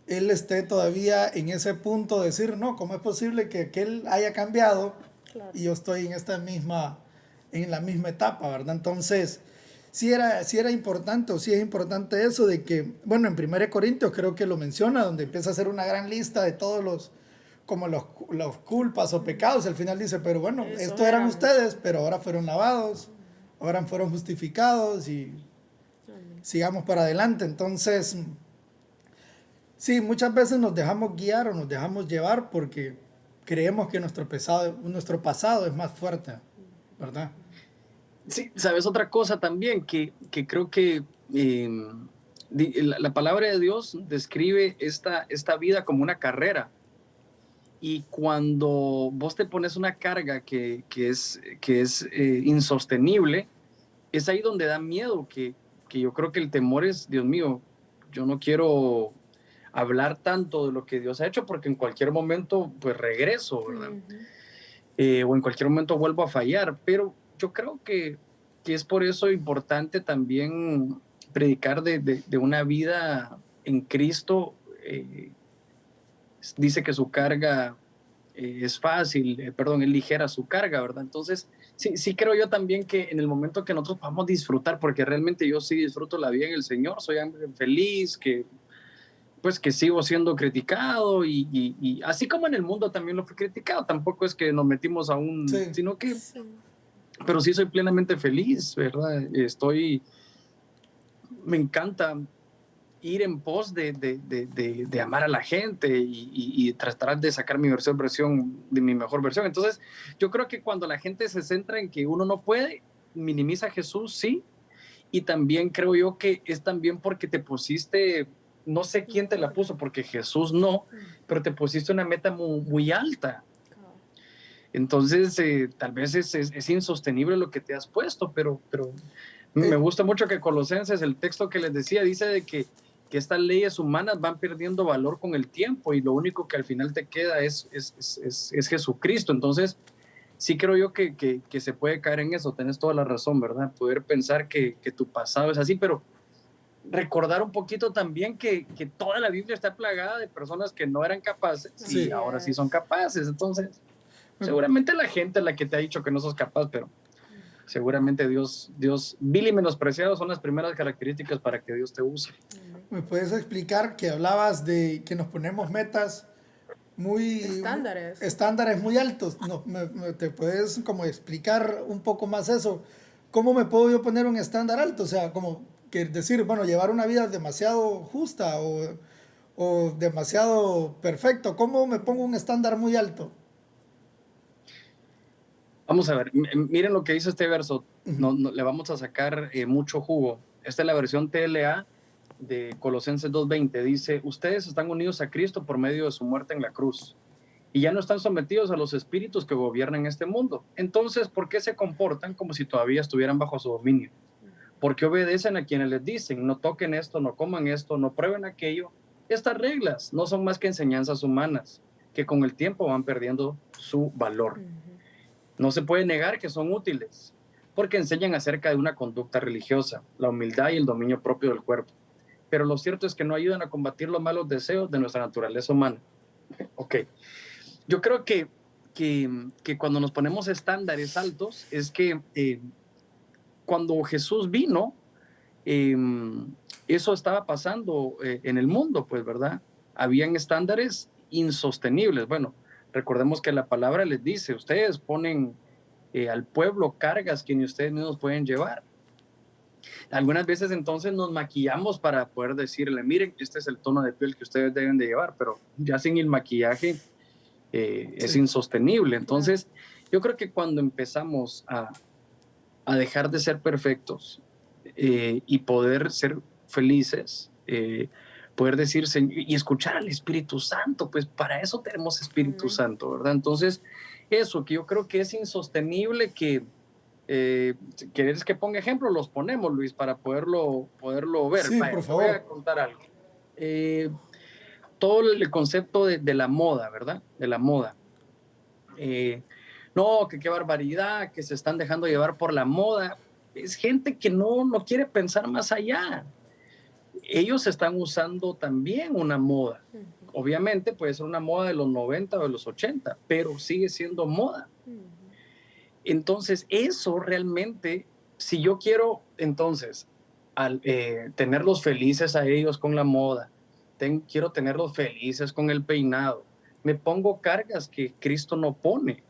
[SPEAKER 2] él esté todavía en ese punto de decir, no, ¿cómo es posible que él haya cambiado
[SPEAKER 1] Claro.
[SPEAKER 2] y yo estoy en la misma etapa, ¿verdad? Entonces, sí era importante, o sí es importante eso de que, bueno, en 1 Corintios creo que lo menciona, donde empieza a hacer una gran lista de todos los culpas o pecados, al final dice, pero bueno,
[SPEAKER 1] Eso
[SPEAKER 2] esto eran
[SPEAKER 1] éramos.
[SPEAKER 2] ustedes, pero ahora fueron lavados, ahora fueron justificados y
[SPEAKER 1] Amén.
[SPEAKER 2] sigamos para adelante. Entonces, sí, muchas veces nos dejamos guiar o nos dejamos llevar porque creemos que nuestro pasado es más fuerte, ¿verdad?
[SPEAKER 3] Sí, sabes otra cosa también que creo que la palabra de Dios describe esta vida como una carrera. Y cuando vos te pones una carga que es insostenible, es ahí donde da miedo, que yo creo que el temor es, Dios mío, yo no quiero hablar tanto de lo que Dios ha hecho porque en cualquier momento pues regreso, ¿verdad? O en cualquier momento vuelvo a fallar, pero yo creo que es por eso importante también predicar de una vida en Cristo. Dice que su carga es fácil, perdón, es ligera su carga, ¿verdad? Entonces, sí creo yo también que en el momento que nosotros podamos disfrutar, porque realmente yo sí disfruto la vida en el Señor, soy feliz, pues que sigo siendo criticado y así como en el mundo también lo fui criticado, tampoco es que nos metimos a
[SPEAKER 2] Sí.
[SPEAKER 3] sino que,
[SPEAKER 1] Sí.
[SPEAKER 3] pero sí soy plenamente feliz, ¿verdad? Me encanta ir en pos de amar a la gente y tratar de sacar mi versión de mi mejor versión. Entonces, yo creo que cuando la gente se centra en que uno no puede, minimiza a Jesús, sí, y también creo yo que es también porque te pusiste, no sé quién te la puso, porque Jesús no, pero te pusiste una meta muy alta. Entonces, tal vez es insostenible lo que te has puesto, pero me gusta mucho que Colosenses, el texto que les decía, dice de que estas leyes humanas van perdiendo valor con el tiempo y lo único que al final te queda es Jesucristo. Entonces, sí creo yo que se puede caer en eso, tenés toda la razón, ¿verdad? Poder pensar que tu pasado es así, pero recordar un poquito también que toda la Biblia está plagada de personas que no eran capaces y
[SPEAKER 2] Sí.
[SPEAKER 3] ahora sí son capaces. Entonces, seguramente la gente es la que te ha dicho que no sos capaz, pero seguramente Dios, vil y menospreciado son las primeras características para que Dios te use.
[SPEAKER 2] ¿Me puedes explicar que hablabas de que nos ponemos metas estándares muy altos? No, ¿te puedes como explicar un poco más eso? ¿Cómo me puedo yo poner un estándar alto? O sea, como que decir, bueno, llevar una vida demasiado justa o demasiado perfecto. ¿Cómo me pongo un estándar muy alto?
[SPEAKER 3] Vamos a ver, miren lo que dice este verso, no, le vamos a sacar mucho jugo. Esta es la versión TLA de Colosenses 2:20, dice, ustedes están unidos a Cristo por medio de su muerte en la cruz y ya no están sometidos a los espíritus que gobiernan este mundo. Entonces, ¿por qué se comportan como si todavía estuvieran bajo su dominio? ¿Por qué obedecen a quienes les dicen, no toquen esto, no coman esto, no prueben aquello? Estas reglas no son más que enseñanzas humanas que con el tiempo van perdiendo su valor. No se puede negar que son útiles, porque enseñan acerca de una conducta religiosa, la humildad y el dominio propio del cuerpo. Pero lo cierto es que no ayudan a combatir los malos deseos de nuestra naturaleza humana. Ok, yo creo que cuando nos ponemos estándares altos es que cuando Jesús vino, eso estaba pasando en el mundo, pues, ¿verdad? Habían estándares insostenibles. Bueno, recordemos que la palabra les dice, ustedes ponen al pueblo cargas que ni ustedes mismos pueden llevar. Algunas veces entonces nos maquillamos para poder decirle, miren, este es el tono de piel que ustedes deben de llevar, pero ya sin el maquillaje es insostenible. Entonces, yo creo que cuando empezamos a dejar de ser perfectos y poder ser felices, poder decir y escuchar al Espíritu Santo, pues para eso tenemos Espíritu Santo, ¿verdad? Entonces, eso que yo creo que es insostenible que si quieres que ponga ejemplo, los ponemos, Luis, para poderlo ver.
[SPEAKER 2] Sí,
[SPEAKER 3] Vaya,
[SPEAKER 2] por
[SPEAKER 3] te voy a
[SPEAKER 2] favor.
[SPEAKER 3] contar algo. Todo el concepto de la moda, ¿verdad? De la moda. No, que qué barbaridad, que se están dejando llevar por la moda. Es gente que no quiere pensar más allá. Ellos están usando también una moda. Obviamente puede ser una moda de los 90 o de los 80, pero sigue siendo moda. Entonces, eso realmente, si yo quiero entonces tenerlos felices a ellos con la moda, quiero tenerlos felices con el peinado, me pongo cargas que Cristo no pone.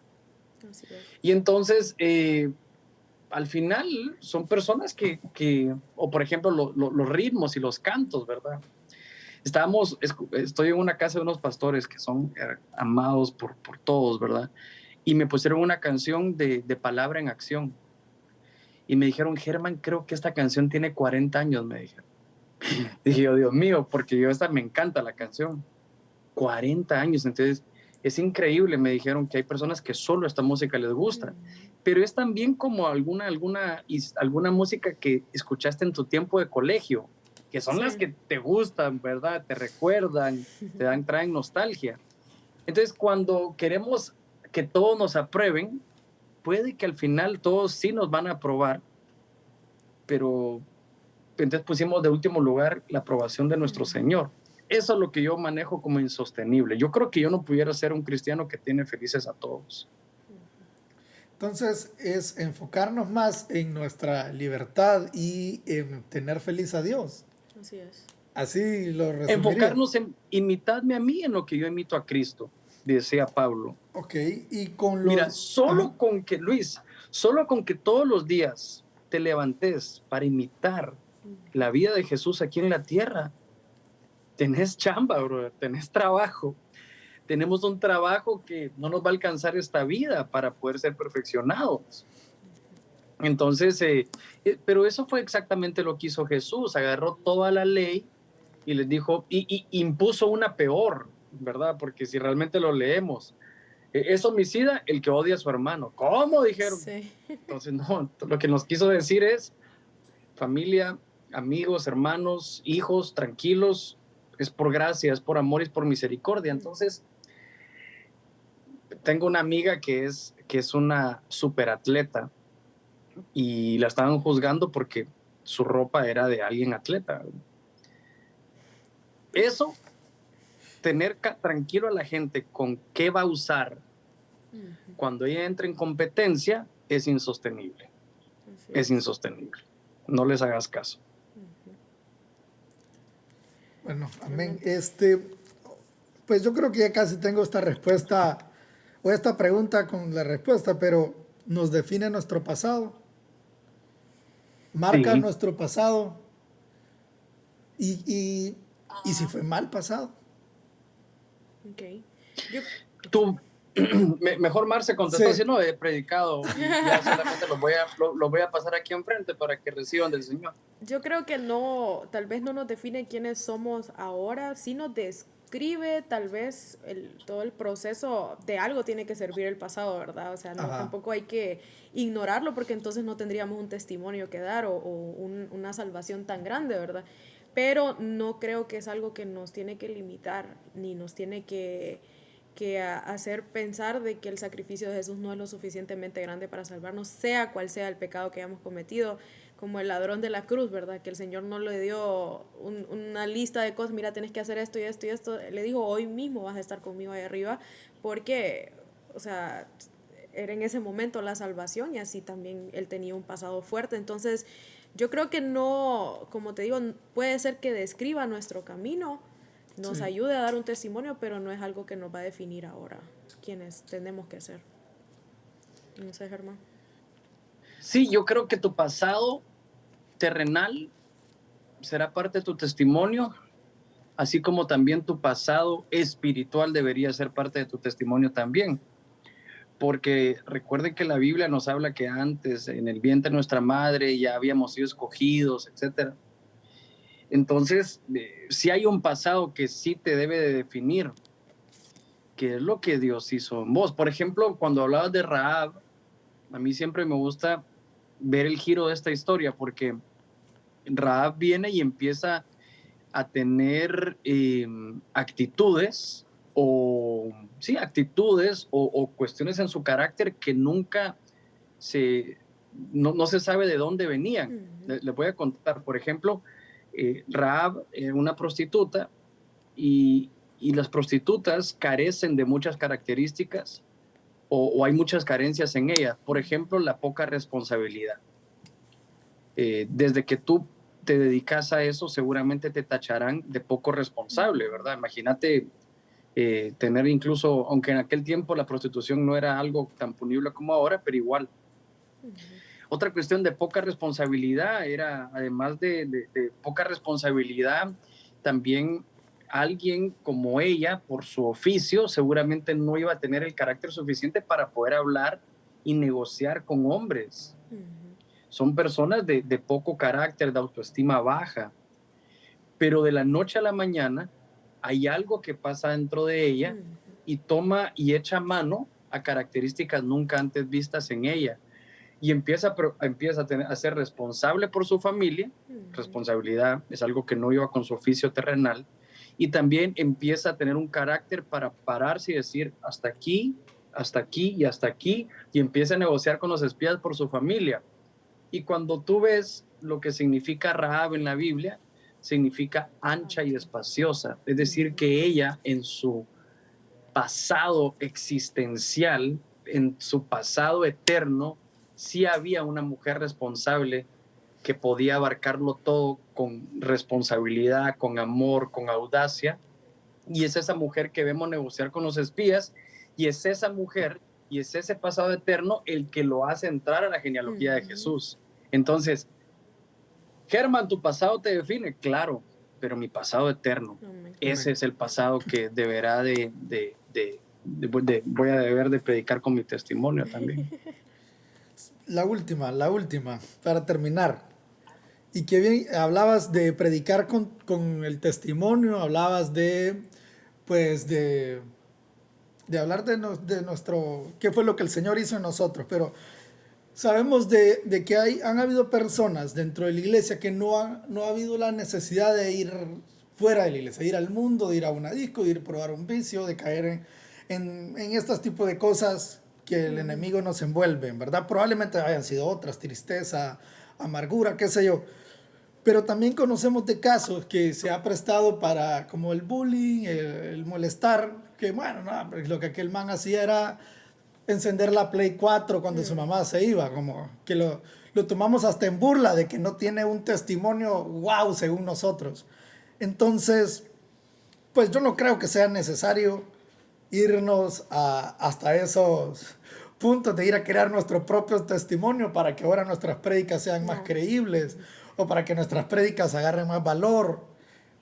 [SPEAKER 1] Así es.
[SPEAKER 3] Y entonces, al final, son personas o por ejemplo, los ritmos y los cantos, ¿verdad? Estoy en una casa de unos pastores que son amados por todos, ¿verdad? Y me pusieron una canción de Palabra en Acción. Y me dijeron, Germán, creo que esta canción tiene 40 años, me dijeron. Dije yo, Dios mío, porque me encanta la canción. 40 años, entonces es increíble, me dijeron que hay personas que solo esta música les gusta, pero es también como alguna música que escuchaste en tu tiempo de colegio, que son las que te gustan, ¿verdad? Te recuerdan, traen nostalgia. Entonces, cuando queremos que todos nos aprueben, puede que al final todos sí nos van a aprobar, pero entonces pusimos de último lugar la aprobación de nuestro Señor. Eso es lo que yo manejo como insostenible. Yo creo que yo no pudiera ser un cristiano que tiene felices a todos.
[SPEAKER 2] Entonces es enfocarnos más en nuestra libertad y en tener feliz a Dios.
[SPEAKER 1] Así es.
[SPEAKER 2] Así lo resumiría.
[SPEAKER 3] Enfocarnos en imitadme a mí en lo que yo imito a Cristo, decía Pablo.
[SPEAKER 2] Ok, y con los...
[SPEAKER 3] Mira, solo con que todos los días te levantes para imitar la vida de Jesús aquí en la tierra, tenés chamba, brother, tenés trabajo. Tenemos un trabajo que no nos va a alcanzar esta vida para poder ser perfeccionados. Entonces, pero eso fue exactamente lo que hizo Jesús. Agarró toda la ley y les dijo, y impuso una peor, ¿verdad? Porque si realmente lo leemos, es homicida el que odia a su hermano. ¿Cómo? Dijeron.
[SPEAKER 1] Sí.
[SPEAKER 3] Entonces, no, lo que nos quiso decir es, familia, amigos, hermanos, hijos, tranquilos, es por gracia, es por amor, es por misericordia. Entonces, tengo una amiga que es una superatleta y la estaban juzgando porque su ropa era de alguien atleta. Eso, tener tranquilo a la gente con qué va a usar cuando ella entre en competencia es insostenible. Es insostenible. No les hagas caso.
[SPEAKER 2] Bueno, amén. Pues yo creo que ya casi tengo esta respuesta o esta pregunta con la respuesta, pero ¿nos define nuestro pasado? ¿Marca
[SPEAKER 3] Sí.
[SPEAKER 2] nuestro pasado? ¿Y si fue mal pasado?
[SPEAKER 1] Ok.
[SPEAKER 3] Tú, mejor Marce contestó,
[SPEAKER 2] Sí.
[SPEAKER 3] si no, he predicado y ya solamente lo voy a pasar aquí enfrente para que reciban del Señor.
[SPEAKER 1] Yo creo que no, tal vez no nos define quiénes somos ahora, sí nos describe tal vez todo el proceso de algo tiene que servir el pasado, ¿verdad? O sea, no, tampoco hay que ignorarlo porque entonces no tendríamos un testimonio que dar o una salvación tan grande, ¿verdad? Pero no creo que es algo que nos tiene que limitar ni nos tiene que hacer pensar de que el sacrificio de Jesús no es lo suficientemente grande para salvarnos, sea cual sea el pecado que hayamos cometido, como el ladrón de la cruz, ¿verdad? Que el Señor no le dio una lista de cosas, mira, tienes que hacer esto y esto y esto, le dijo, hoy mismo vas a estar conmigo ahí arriba, porque, o sea, era en ese momento la salvación y así también él tenía un pasado fuerte, entonces yo creo que no, como te digo, puede ser que describa nuestro camino, nos ayude a dar un testimonio, pero no es algo que nos va a definir ahora quiénes tenemos que ser. No sé, Germán.
[SPEAKER 3] Sí, yo creo que tu pasado terrenal será parte de tu testimonio, así como también tu pasado espiritual debería ser parte de tu testimonio también. Porque recuerden que la Biblia nos habla que antes, en el vientre de nuestra madre, ya habíamos sido escogidos, etc. Entonces, si hay un pasado que sí te debe de definir qué es lo que Dios hizo en vos. Por ejemplo, cuando hablabas de Rahab, a mí siempre me gusta ver el giro de esta historia, porque Rahab viene y empieza a tener actitudes o, sí, actitudes o cuestiones en su carácter que nunca no se sabe de dónde venían. Les voy a contar, por ejemplo, Rahab era una prostituta y las prostitutas carecen de muchas características o hay muchas carencias en ellas. Por ejemplo, la poca responsabilidad. Desde que tú te dedicas a eso, seguramente te tacharán de poco responsable, ¿verdad? Imagínate tener incluso, aunque en aquel tiempo la prostitución no era algo tan punible como ahora, pero igual. Otra cuestión de poca responsabilidad era, además de poca responsabilidad, también alguien como ella, por su oficio, seguramente no iba a tener el carácter suficiente para poder hablar y negociar con hombres. Son personas de poco carácter, de autoestima baja, pero de la noche a la mañana hay algo que pasa dentro de ella y toma y echa mano a características nunca antes vistas en ella y empieza a ser responsable por su familia. Responsabilidad es algo que no iba con su oficio terrenal, y también empieza a tener un carácter para pararse y decir hasta aquí y hasta aquí, y empieza a negociar con los espías por su familia. Y cuando tú ves lo que significa Rahab en la Biblia, significa ancha y espaciosa, es decir, que ella en su pasado existencial, en su pasado eterno, sí había una mujer responsable que podía abarcarlo todo con responsabilidad, con amor, con audacia, y es esa mujer que vemos negociar con los espías, y es esa mujer y es ese pasado eterno el que lo hace entrar a la genealogía de Jesús. Entonces, Germán, tu pasado te define, claro, pero mi pasado eterno, ese es el pasado que deberá voy a deber de predicar con mi testimonio también.
[SPEAKER 2] La última, para terminar. Y que bien, hablabas de predicar con el testimonio, hablabas pues de hablar de nuestro, qué fue lo que el Señor hizo en nosotros, pero sabemos de que han habido personas dentro de la iglesia que no ha habido la necesidad de ir fuera de la iglesia, de ir al mundo, de ir a una disco, de ir a probar un vicio, de caer en estos tipos de cosas que el enemigo nos envuelve, ¿verdad? Probablemente hayan sido otras, tristeza, amargura, qué sé yo. Pero también conocemos de casos que se ha prestado para como el bullying, el molestar, que bueno, no, lo que aquel man hacía era encender la Play 4 cuando su mamá se iba, como que lo tomamos hasta en burla de que no tiene un testimonio wow según nosotros. Entonces, pues yo no creo que sea necesario irnos hasta esos puntos de ir a crear nuestro propio testimonio para que ahora nuestras prédicas sean más creíbles o para que nuestras prédicas agarren más valor,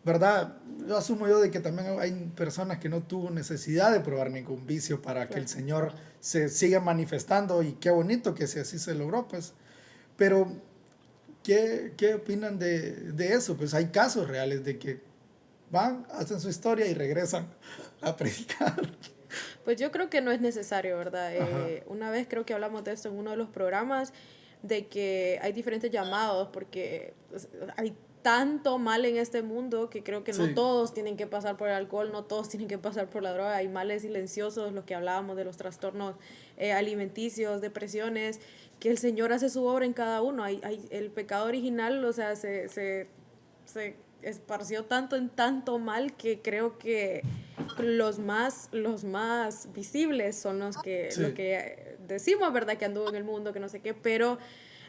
[SPEAKER 2] ¿verdad? Yo asumo de que también hay personas que no tuvo necesidad de probar ningún vicio para que el Señor se siga manifestando, y qué bonito que si así se logró, pues. Pero, ¿qué opinan de eso? Pues hay casos reales de que van, hacen su historia y regresan a predicar.
[SPEAKER 1] Pues yo creo que no es necesario, ¿verdad? Una vez creo que hablamos de esto en uno de los programas, de que hay diferentes llamados, porque hay tanto mal en este mundo que creo que no todos tienen que pasar por el alcohol, no todos tienen que pasar por la droga. Hay males silenciosos, lo que hablábamos de los trastornos alimenticios, depresiones, que el Señor hace su obra en cada uno. El pecado original, o sea, se esparció tanto en tanto mal que creo que los más visibles son los que decimos, ¿verdad? Que anduvo en el mundo, que no sé qué, pero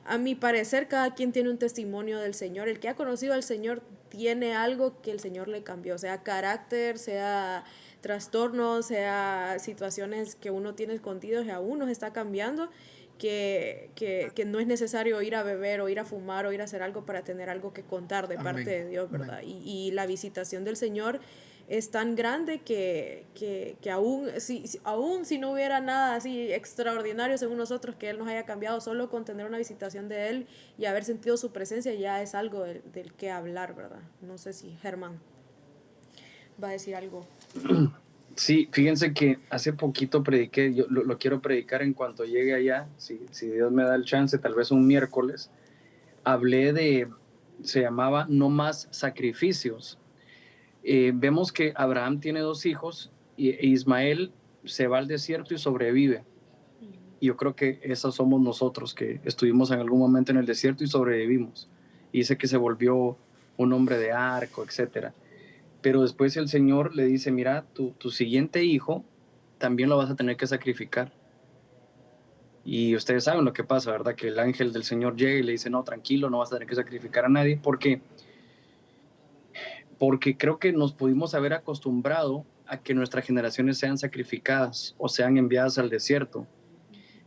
[SPEAKER 1] a mi parecer cada quien tiene un testimonio del Señor. El que ha conocido al Señor tiene algo que el Señor le cambió, sea carácter, sea trastornos, sea situaciones que uno tiene escondidos y aún nos está cambiando. Que no es necesario ir a beber o ir a fumar o ir a hacer algo para tener algo que contar de parte de Dios, ¿verdad? Y la visitación del Señor es tan grande que aún si no hubiera nada así extraordinario según nosotros que Él nos haya cambiado, solo con tener una visitación de Él y haber sentido su presencia ya es algo del que hablar, ¿verdad? No sé si Germán va a decir algo.
[SPEAKER 3] Sí, fíjense que hace poquito prediqué, yo lo quiero predicar en cuanto llegue allá, si Dios me da el chance, tal vez un miércoles. Hablé se llamaba No más sacrificios. Vemos que Abraham tiene 2 hijos e Ismael se va al desierto y sobrevive. Y yo creo que esos somos nosotros, que estuvimos en algún momento en el desierto y sobrevivimos. Y dice que se volvió un hombre de arco, etcétera. Pero después el Señor le dice, mira, tu siguiente hijo también lo vas a tener que sacrificar. Y ustedes saben lo que pasa, ¿verdad? Que el ángel del Señor llega y le dice, no, tranquilo, no vas a tener que sacrificar a nadie, porque creo que nos pudimos haber acostumbrado a que nuestras generaciones sean sacrificadas o sean enviadas al desierto.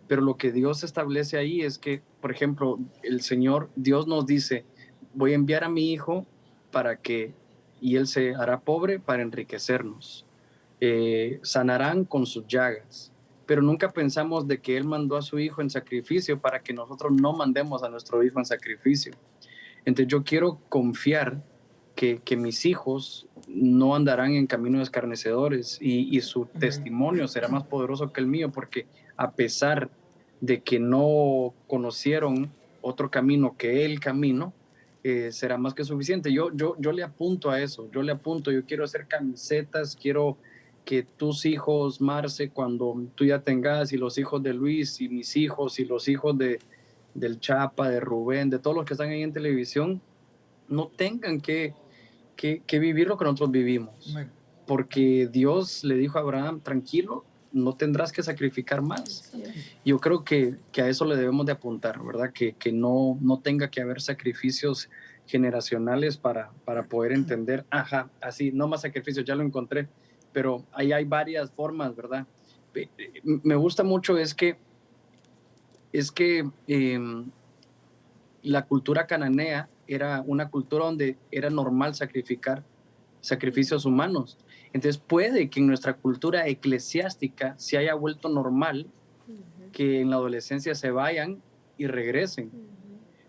[SPEAKER 3] Pero lo que Dios establece ahí es que, por ejemplo, Dios nos dice, voy a enviar a mi hijo y él se hará pobre para enriquecernos. Sanarán con sus llagas. Pero nunca pensamos de que Él mandó a su hijo en sacrificio para que nosotros no mandemos a nuestro hijo en sacrificio. Entonces yo quiero confiar que mis hijos no andarán en caminos escarnecedores y su testimonio será más poderoso que el mío, porque a pesar de que no conocieron otro camino que el camino, será más que suficiente. Yo le apunto a eso, yo quiero hacer camisetas, quiero que tus hijos, Marce, cuando tú ya tengas, y los hijos de Luis, y mis hijos, y los hijos del Chapa, de Rubén, de todos los que están ahí en televisión, no tengan que vivir lo que nosotros vivimos. Porque Dios le dijo a Abraham, tranquilo, no tendrás que sacrificar más. Yo creo que a eso le debemos de apuntar, ¿verdad? Que no tenga que haber sacrificios generacionales para poder entender, así, no más sacrificios, ya lo encontré, pero ahí hay varias formas, ¿verdad? Me gusta mucho es que la cultura cananea era una cultura donde era normal sacrificar sacrificios humanos. Entonces puede que en nuestra cultura eclesiástica se haya vuelto normal que en la adolescencia se vayan y regresen.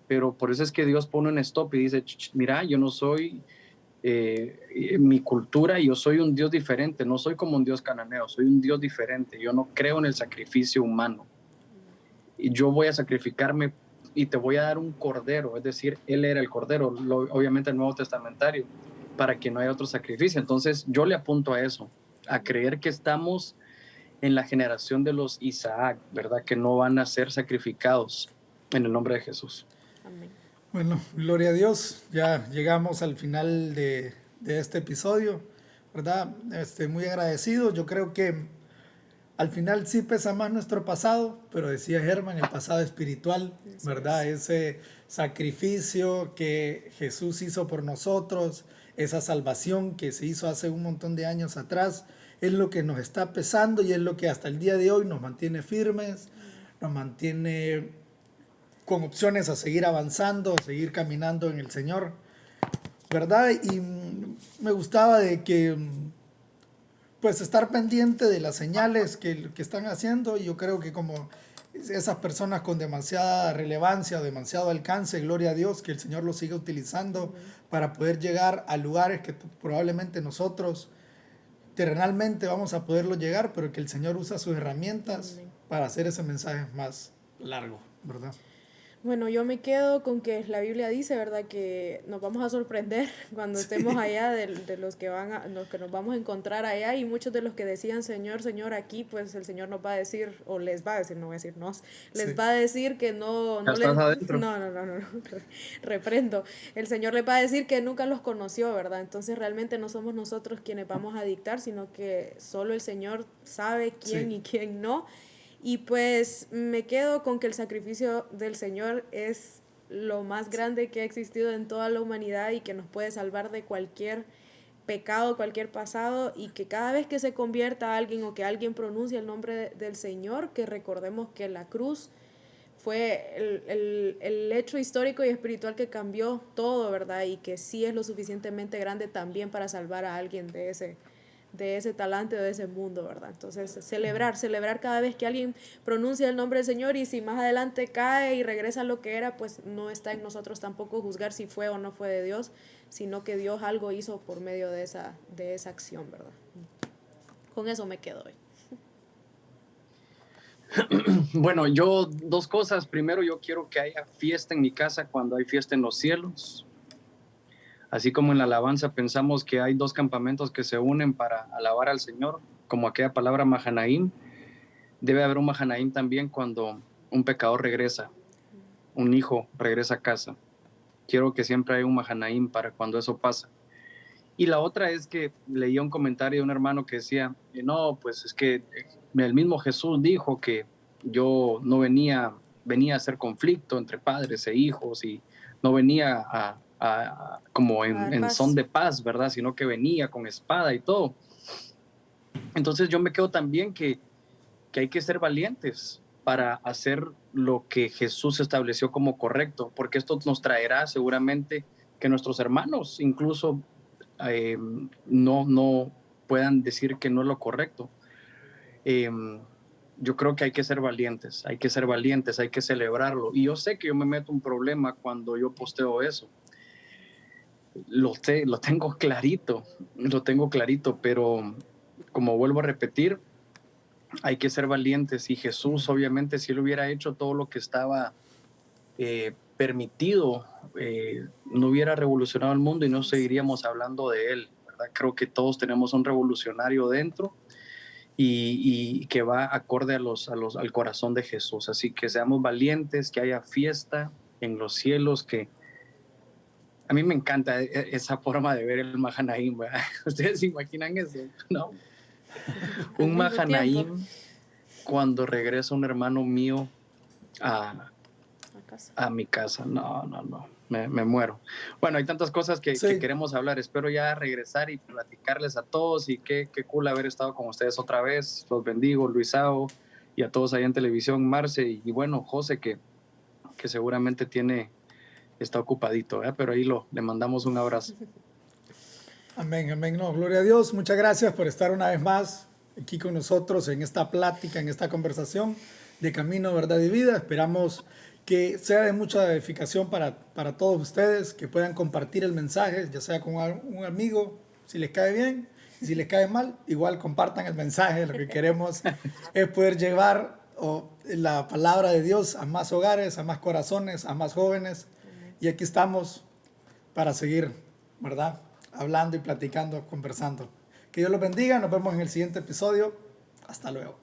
[SPEAKER 3] Pero por eso es que Dios pone un stop y dice, mira, yo no soy mi cultura, yo soy un Dios diferente, no soy como un Dios cananeo, soy un Dios diferente, yo no creo en el sacrificio humano. Y yo voy a sacrificarme y te voy a dar un cordero, es decir, Él era el cordero, obviamente el Nuevo Testamentario, para que no haya otro sacrificio. Entonces yo le apunto a eso, a creer que estamos en la generación de los Isaac, ¿verdad? Que no van a ser sacrificados en el nombre de Jesús.
[SPEAKER 1] Amén.
[SPEAKER 2] Bueno, gloria a Dios, ya llegamos al final de este episodio, ¿verdad? Muy agradecido, yo creo que al final sí pesa más nuestro pasado, pero decía Germán, el pasado espiritual, ¿verdad? Ese sacrificio que Jesús hizo por nosotros, esa salvación que se hizo hace un montón de años atrás, es lo que nos está pesando y es lo que hasta el día de hoy nos mantiene firmes, nos mantiene con opciones a seguir avanzando, a seguir caminando en el Señor, ¿verdad? Y me gustaba de que pues estar pendiente de las señales que están haciendo, y yo creo que como esas personas con demasiada relevancia, demasiado alcance, gloria a Dios, que el Señor los siga utilizando para poder llegar a lugares que probablemente nosotros terrenalmente vamos a poderlo llegar, pero que el Señor usa sus herramientas para hacer ese mensaje más largo, ¿verdad?
[SPEAKER 1] Bueno, yo me quedo con que la Biblia dice, ¿verdad?, que nos vamos a sorprender cuando estemos allá de los que los que nos vamos a encontrar allá, y muchos de los que decían Señor, Señor aquí, pues el Señor nos va a decir, o les va a decir, no voy a decir nos, les va a decir que no reprendo. El Señor les va a decir que nunca los conoció, ¿verdad? Entonces realmente no somos nosotros quienes vamos a dictar, sino que solo el Señor sabe quién y quién no. Y pues me quedo con que el sacrificio del Señor es lo más grande que ha existido en toda la humanidad y que nos puede salvar de cualquier pecado, cualquier pasado, y que cada vez que se convierta a alguien o que alguien pronuncie el nombre del Señor, que recordemos que la cruz fue el hecho histórico y espiritual que cambió todo, ¿verdad? Y que sí es lo suficientemente grande también para salvar a alguien de ese talante, de ese mundo, ¿verdad? Entonces, celebrar cada vez que alguien pronuncia el nombre del Señor, y si más adelante cae y regresa a lo que era, pues no está en nosotros tampoco juzgar si fue o no fue de Dios, sino que Dios algo hizo por medio de esa acción, ¿verdad? Con eso me quedo hoy.
[SPEAKER 3] Bueno, yo dos cosas. Primero, yo quiero que haya fiesta en mi casa cuando hay fiesta en los cielos. Así como en la alabanza pensamos que hay dos campamentos que se unen para alabar al Señor, como aquella palabra Mahanaim, debe haber un Mahanaim también cuando un pecador regresa, un hijo regresa a casa. Quiero que siempre haya un Mahanaim para cuando eso pasa. Y la otra es que leía un comentario de un hermano que decía, no, pues es que el mismo Jesús dijo que yo no venía a hacer conflicto entre padres e hijos, y no venía como en son de paz, ¿verdad? Sino que venía con espada y todo. Entonces yo me quedo también que hay que ser valientes para hacer lo que Jesús estableció como correcto, porque esto nos traerá seguramente que nuestros hermanos incluso no puedan decir que no es lo correcto. Yo creo que hay que ser valientes, hay que celebrarlo. Y yo sé que yo me meto un problema cuando yo posteo eso. Lo tengo clarito, pero como vuelvo a repetir, hay que ser valientes. Y Jesús, obviamente, si él hubiera hecho todo lo que estaba permitido, no hubiera revolucionado el mundo y no seguiríamos hablando de él, ¿verdad? Creo que todos tenemos un revolucionario dentro y que va acorde al corazón de Jesús. Así que seamos valientes, que haya fiesta en los cielos, que a mí me encanta esa forma de ver el Mahanaim, ¿verdad? ¿Ustedes se imaginan eso? ¿No? Un Mahanaim cuando regresa un hermano mío a mi casa. No, me muero. Bueno, hay tantas cosas que queremos hablar. Espero ya regresar y platicarles a todos, y qué cool haber estado con ustedes otra vez. Los bendigo, Luisao, y a todos ahí en televisión, Marce, y bueno, José, que seguramente está ocupadito, ¿eh? Pero ahí le mandamos un abrazo.
[SPEAKER 2] Amén, amén. No, gloria a Dios. Muchas gracias por estar una vez más aquí con nosotros en esta plática, en esta conversación de Camino, Verdad y Vida. Esperamos que sea de mucha edificación para todos ustedes, que puedan compartir el mensaje, ya sea con un amigo, si les cae bien, y si les cae mal, igual compartan el mensaje. Lo que queremos es poder llevar la palabra de Dios a más hogares, a más corazones, a más jóvenes. Y aquí estamos para seguir, ¿verdad? Hablando y platicando, conversando. Que Dios los bendiga. Nos vemos en el siguiente episodio. Hasta luego.